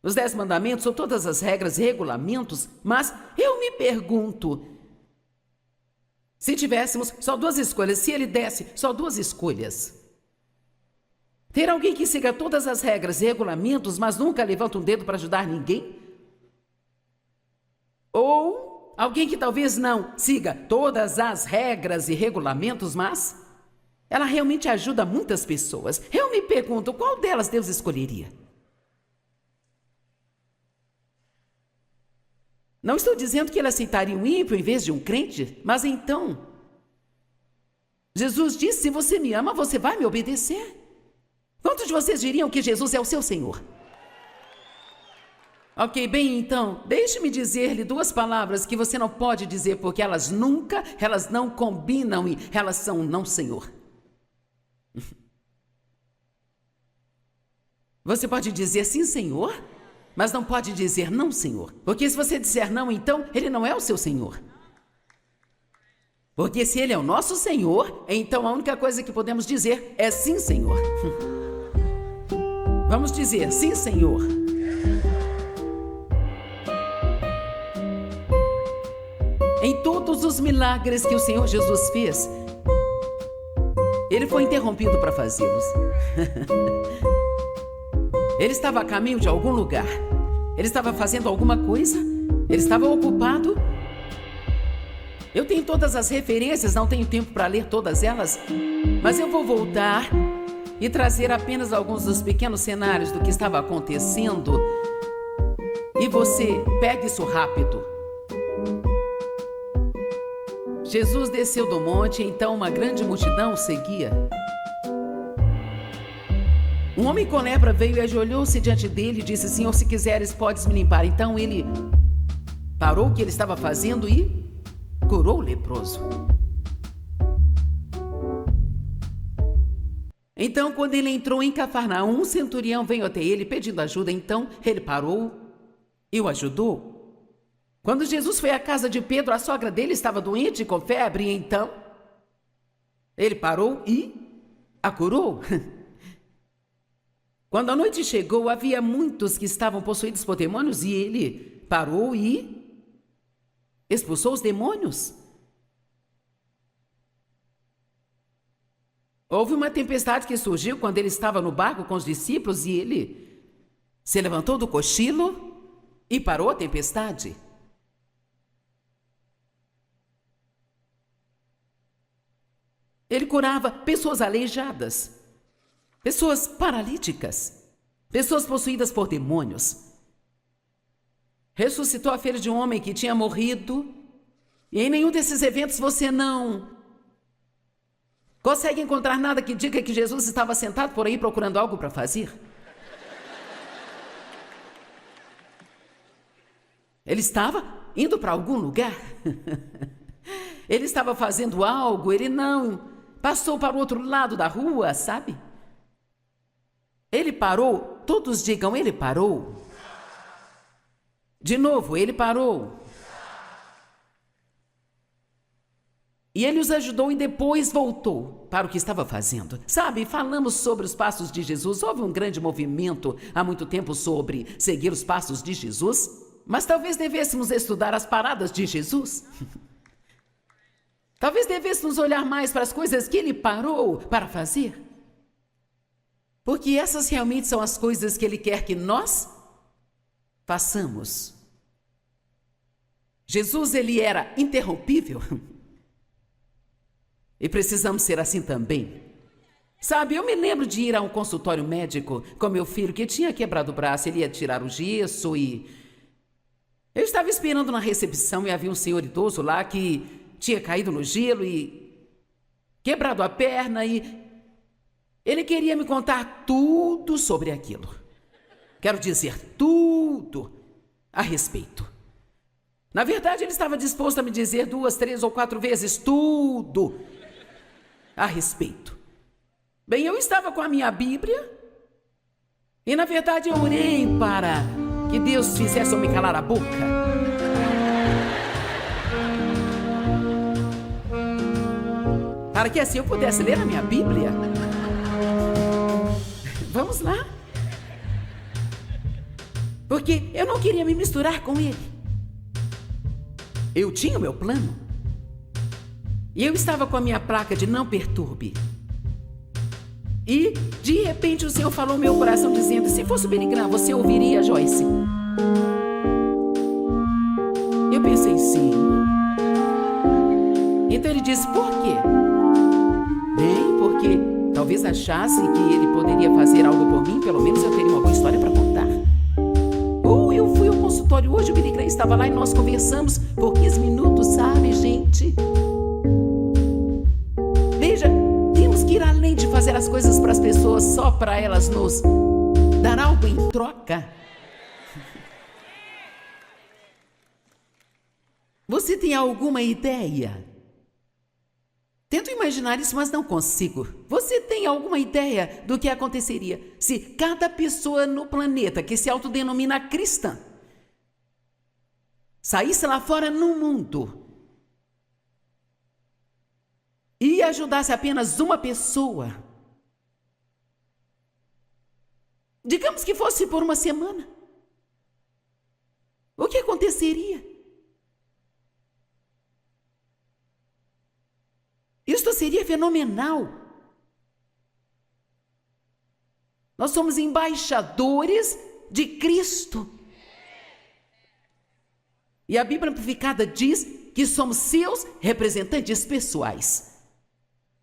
os 10 mandamentos ou todas as regras e regulamentos, mas eu me pergunto, se tivéssemos só 2 escolhas, se ele desse só 2 escolhas, ter alguém que siga todas as regras e regulamentos, mas nunca levanta um dedo para ajudar ninguém? Ou alguém que talvez não siga todas as regras e regulamentos, mas ela realmente ajuda muitas pessoas. Eu me pergunto, qual delas Deus escolheria? Não estou dizendo que ele aceitaria um ímpio em vez de um crente, mas então, Jesus disse: se você me ama, você vai me obedecer. Quantos de vocês diriam que Jesus é o seu Senhor? Ok, bem, então, deixe-me dizer-lhe 2 palavras que você não pode dizer, porque elas não combinam e elas são não Senhor. Você pode dizer sim, Senhor, mas não pode dizer não, Senhor. Porque se você disser não, então ele não é o seu Senhor. Porque se ele é o nosso Senhor, então a única coisa que podemos dizer é sim, Senhor. Vamos dizer sim, Senhor. Em todos os milagres que o Senhor Jesus fez, ele foi interrompido para fazê-los. Ele estava a caminho de algum lugar. Ele estava fazendo alguma coisa. Ele estava ocupado. Eu tenho todas as referências, não tenho tempo para ler todas elas, mas eu vou voltar e trazer apenas alguns dos pequenos cenários do que estava acontecendo. E você pegue isso rápido. Jesus desceu do monte, então uma grande multidão o seguia. Um homem com lepra veio e ajoelhou-se diante dele e disse: Senhor, se quiseres, podes me limpar. Então ele parou o que ele estava fazendo e curou o leproso. Então, quando ele entrou em Cafarnaum, um centurião veio até ele pedindo ajuda. Então ele parou e o ajudou. Quando Jesus foi à casa de Pedro, a sogra dele estava doente com febre, e então ele parou e a curou. Quando a noite chegou, havia muitos que estavam possuídos por demônios, e ele parou e expulsou os demônios. Houve uma tempestade que surgiu quando ele estava no barco com os discípulos e ele se levantou do cochilo e parou a tempestade. Ele curava pessoas aleijadas, pessoas paralíticas, pessoas possuídas por demônios. Ressuscitou a filha de um homem que tinha morrido. E em nenhum desses eventos você não consegue encontrar nada que diga que Jesus estava sentado por aí procurando algo para fazer. Ele estava indo para algum lugar. Ele estava fazendo algo, ele não passou para o outro lado da rua, sabe? Ele parou, todos digam, ele parou. De novo, ele parou. E ele os ajudou e depois voltou para o que estava fazendo. Sabe, falamos sobre os passos de Jesus. Houve um grande movimento há muito tempo sobre seguir os passos de Jesus. Mas talvez devêssemos estudar as paradas de Jesus. Talvez devêssemos olhar mais para as coisas que ele parou para fazer. Porque essas realmente são as coisas que ele quer que nós façamos. Jesus, ele era interrompível. E precisamos ser assim também. Sabe, eu me lembro de ir a um consultório médico com meu filho que tinha quebrado o braço, ele ia tirar o gesso e... Eu estava esperando na recepção e havia um senhor idoso lá que tinha caído no gelo e quebrado a perna e... Ele queria me contar tudo sobre aquilo. Quero dizer, tudo a respeito. Na verdade, ele estava disposto a me dizer 2, 3 ou 4 vezes tudo a respeito. Bem, eu estava com a minha Bíblia e, na verdade, eu orei para que Deus fizesse eu me calar a boca. Para que assim eu pudesse ler a minha Bíblia. Vamos lá. Porque eu não queria me misturar com ele. Eu tinha o meu plano. E eu estava com a minha placa de não perturbe. E, de repente, o Senhor falou no meu coração dizendo, se fosse o Billy Graham, você ouviria, Joyce? Eu pensei, sim. Então ele disse, por quê? Bem, porque talvez achasse que ele poderia fazer algo por mim, pelo menos eu teria uma boa história para contar. Eu fui ao consultório hoje, o Billy Graham estava lá e nós conversamos por 15 minutos, sabe, gente? Veja, temos que ir além de fazer as coisas para as pessoas só para elas nos dar algo em troca. Você tem alguma ideia? Tento imaginar isso, mas não consigo. Você tem alguma ideia do que aconteceria se cada pessoa no planeta que se autodenomina cristã saísse lá fora no mundo e ajudasse apenas uma pessoa? Digamos que fosse por uma semana. O que aconteceria? Isto seria fenomenal. Nós somos embaixadores de Cristo. E a Bíblia Amplificada diz que somos seus representantes pessoais.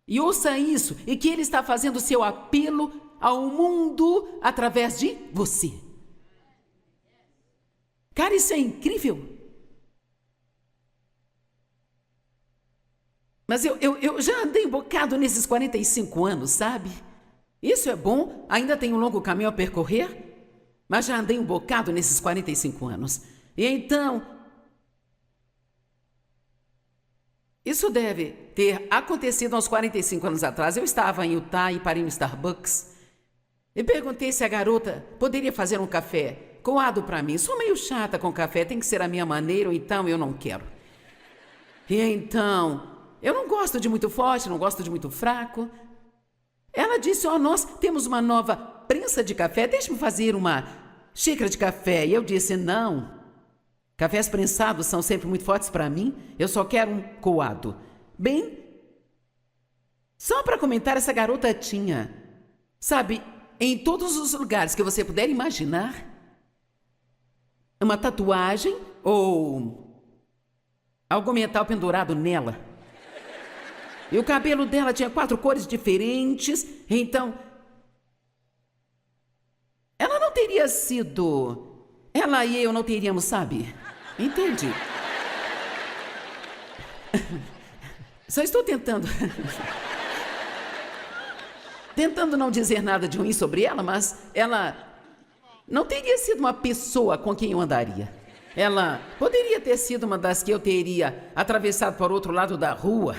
E ouça isso, e que Ele está fazendo o seu apelo ao mundo através de você. Cara, isso é incrível. Mas eu já andei um bocado nesses 45 anos, sabe? Isso é bom, ainda tenho um longo caminho a percorrer, mas já andei um bocado nesses 45 anos. E então, isso deve ter acontecido uns 45 anos atrás. Eu estava em Utah e parei no Starbucks e perguntei se a garota poderia fazer um café coado para mim. Sou meio chata com café, tem que ser a minha maneira, ou então eu não quero. E então... eu não gosto de muito forte, não gosto de muito fraco. Ela disse, nós temos uma nova prensa de café, deixe-me fazer uma xícara de café. E eu disse, não, Cafés prensados são sempre muito fortes para mim. Eu só quero um coado. Bem, só para comentar, essa garota tinha, sabe, em todos os lugares que você puder imaginar, uma tatuagem ou algo mental pendurado nela. E o cabelo dela tinha 4 cores diferentes. Então, ela não teria sido... Ela e eu não teríamos, sabe? Entende? Só estou tentando não dizer nada de ruim sobre ela, mas ela não teria sido uma pessoa com quem eu andaria. Ela poderia ter sido uma das que eu teria atravessado para o outro lado da rua.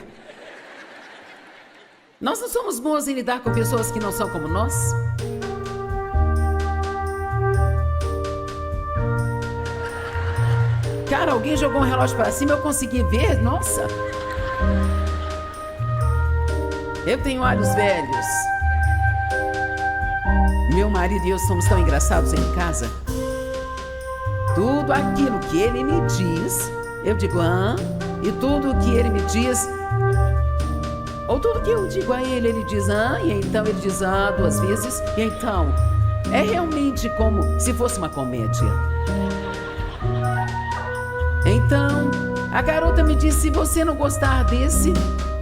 Nós não somos bons em lidar com pessoas que não são como nós. Cara, alguém jogou um relógio para cima, eu consegui ver, nossa. Eu tenho olhos velhos. Meu marido e eu somos tão engraçados em casa. Tudo aquilo que ele me diz, eu digo, e tudo que ele me diz, ou tudo que eu digo a ele, ele diz, e então ele diz, 2 vezes, e então, é realmente como se fosse uma comédia. Então, a garota me disse, se você não gostar desse,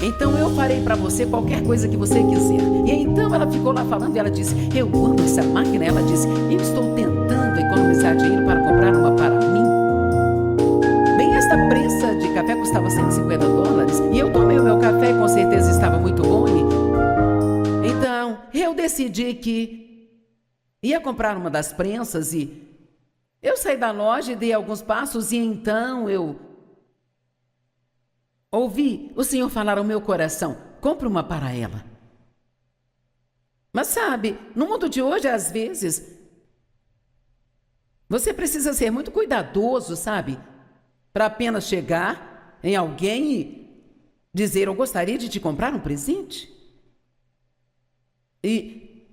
então eu farei pra você qualquer coisa que você quiser. E então ela ficou lá falando e ela disse, eu amo essa máquina. Ela disse, eu estou tentando economizar dinheiro para comprar uma para mim. Bem, esta prensa de café custava $150 e eu tomei o meu café e com certeza estava muito bom. Então, eu decidi que ia comprar uma das prensas e eu saí da loja e dei alguns passos e então eu ouvi o Senhor falar ao meu coração, compre uma para ela. Mas sabe, no mundo de hoje, às vezes, você precisa ser muito cuidadoso, sabe? Para apenas chegar em alguém e dizer, eu gostaria de te comprar um presente. E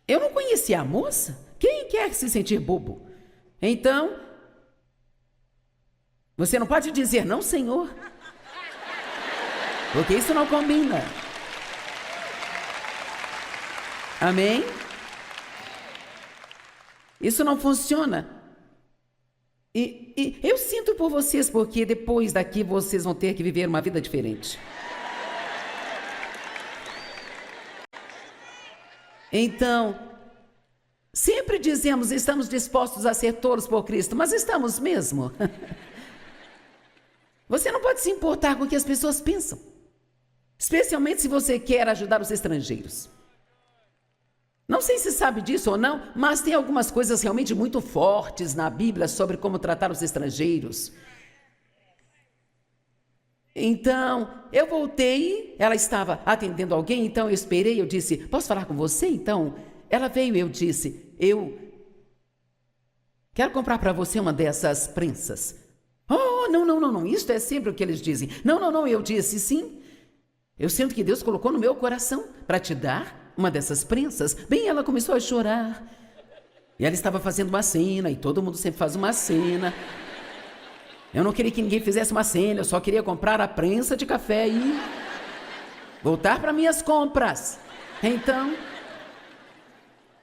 eu não conhecia a moça. Quem quer se sentir bobo? Então, você não pode dizer, não, Senhor. Porque isso não combina. Amém? Isso não funciona. E eu sinto por vocês, porque depois daqui vocês vão ter que viver uma vida diferente. Então, sempre dizemos, estamos dispostos a ser tolos por Cristo, mas estamos mesmo? Você não pode se importar com o que as pessoas pensam. Especialmente se você quer ajudar os estrangeiros. Não sei se sabe disso ou não, mas tem algumas coisas realmente muito fortes na Bíblia sobre como tratar os estrangeiros. Então, eu voltei, ela estava atendendo alguém, então eu esperei, eu disse, posso falar com você? Então, ela veio e eu disse, eu quero comprar para você uma dessas prensas. Oh, não, isso é sempre o que eles dizem. Não, eu disse sim. Eu sinto que Deus colocou no meu coração para te dar uma dessas prensas. Bem, ela começou a chorar. E ela estava fazendo uma cena, e todo mundo sempre faz uma cena. Eu não queria que ninguém fizesse uma cena, eu só queria comprar a prensa de café e voltar para minhas compras. Então,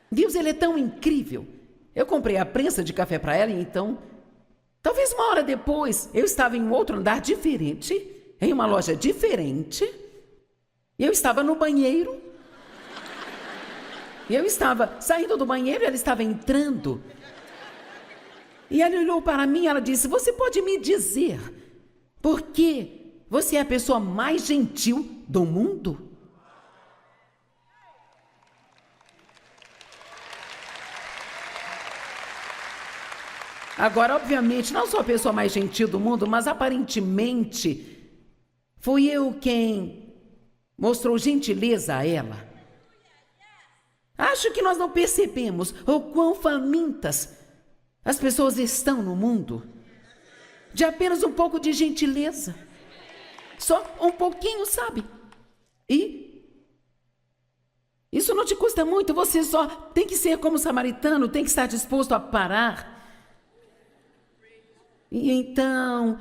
Deus, ele é tão incrível. Eu comprei a prensa de café para ela e então, talvez uma hora depois, eu estava em um outro andar diferente, em uma loja diferente, e eu estava no banheiro. E eu estava saindo do banheiro e ela estava entrando. E ela olhou para mim e ela disse, você pode me dizer por que você é a pessoa mais gentil do mundo? Agora, obviamente, não sou a pessoa mais gentil do mundo, mas aparentemente fui eu quem mostrou gentileza a ela. Acho que nós não percebemos o quão famintas as pessoas estão no mundo de apenas um pouco de gentileza. Só um pouquinho, sabe? E isso não te custa muito, você só tem que ser como o samaritano, tem que estar disposto a parar E então,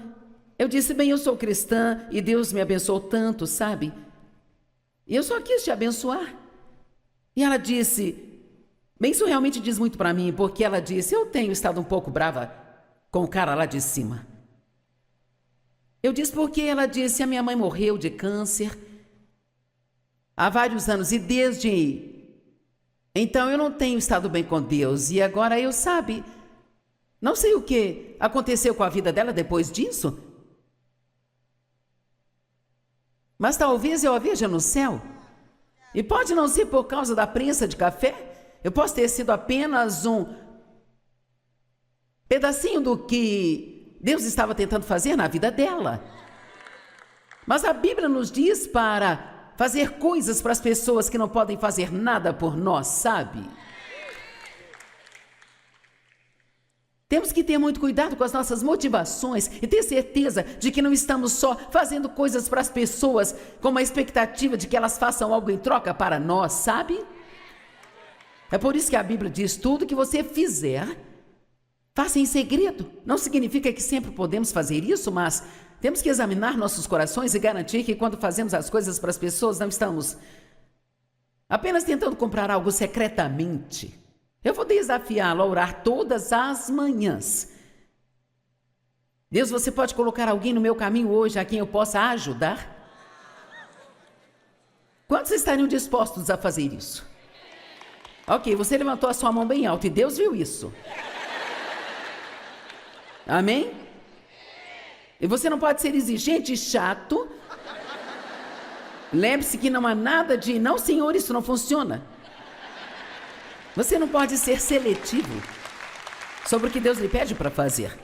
eu disse, bem, eu sou cristã e Deus me abençoou tanto, sabe? E eu só quis te abençoar. E ela disse, bem, isso realmente diz muito para mim, porque ela disse, eu tenho estado um pouco brava com o cara lá de cima. Eu disse porque ela disse, a minha mãe morreu de câncer há vários anos e desde então eu não tenho estado bem com Deus e agora eu, sabe, não sei o que aconteceu com a vida dela depois disso, mas talvez eu a veja no céu. E pode não ser por causa da prensa de café, eu posso ter sido apenas um pedacinho do que Deus estava tentando fazer na vida dela. Mas a Bíblia nos diz para fazer coisas para as pessoas que não podem fazer nada por nós, sabe? Temos que ter muito cuidado com as nossas motivações e ter certeza de que não estamos só fazendo coisas para as pessoas com uma expectativa de que elas façam algo em troca para nós, sabe? É por isso que a Bíblia diz, tudo que você fizer, faça em segredo. Não significa que sempre podemos fazer isso, mas temos que examinar nossos corações e garantir que quando fazemos as coisas para as pessoas, não estamos apenas tentando comprar algo secretamente. Eu vou desafiá-lo a orar todas as manhãs. Deus, você pode colocar alguém no meu caminho hoje a quem eu possa ajudar? Quantos estariam dispostos a fazer isso? Ok, você levantou a sua mão bem alto e Deus viu isso. Amém? E você não pode ser exigente e chato. Lembre-se que não há nada de, não senhor, isso não funciona. Você não pode ser seletivo sobre o que Deus lhe pede para fazer.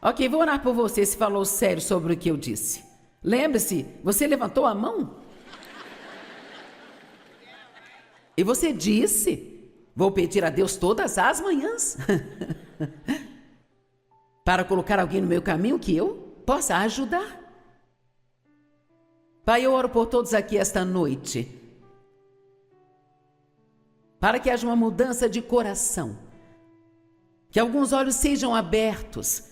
Ok, vou orar por você se falou sério sobre o que eu disse. Lembre-se, você levantou a mão? E você disse, vou pedir a Deus todas as manhãs para colocar alguém no meu caminho que eu possa ajudar. Pai, eu oro por todos aqui esta noite, para que haja uma mudança de coração, que alguns olhos sejam abertos.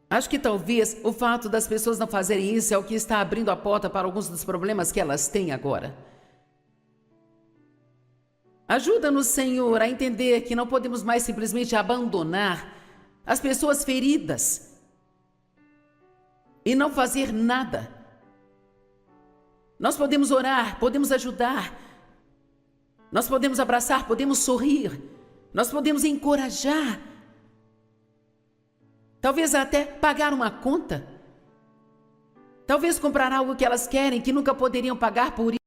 Acho que talvez o fato das pessoas não fazerem isso é o que está abrindo a porta para alguns dos problemas que elas têm agora. Ajuda-nos, Senhor, a entender que não podemos mais simplesmente abandonar as pessoas feridas e não fazer nada. Nós podemos orar, podemos ajudar, nós podemos abraçar, podemos sorrir, nós podemos encorajar, talvez até pagar uma conta, talvez comprar algo que elas querem, que nunca poderiam pagar por isso.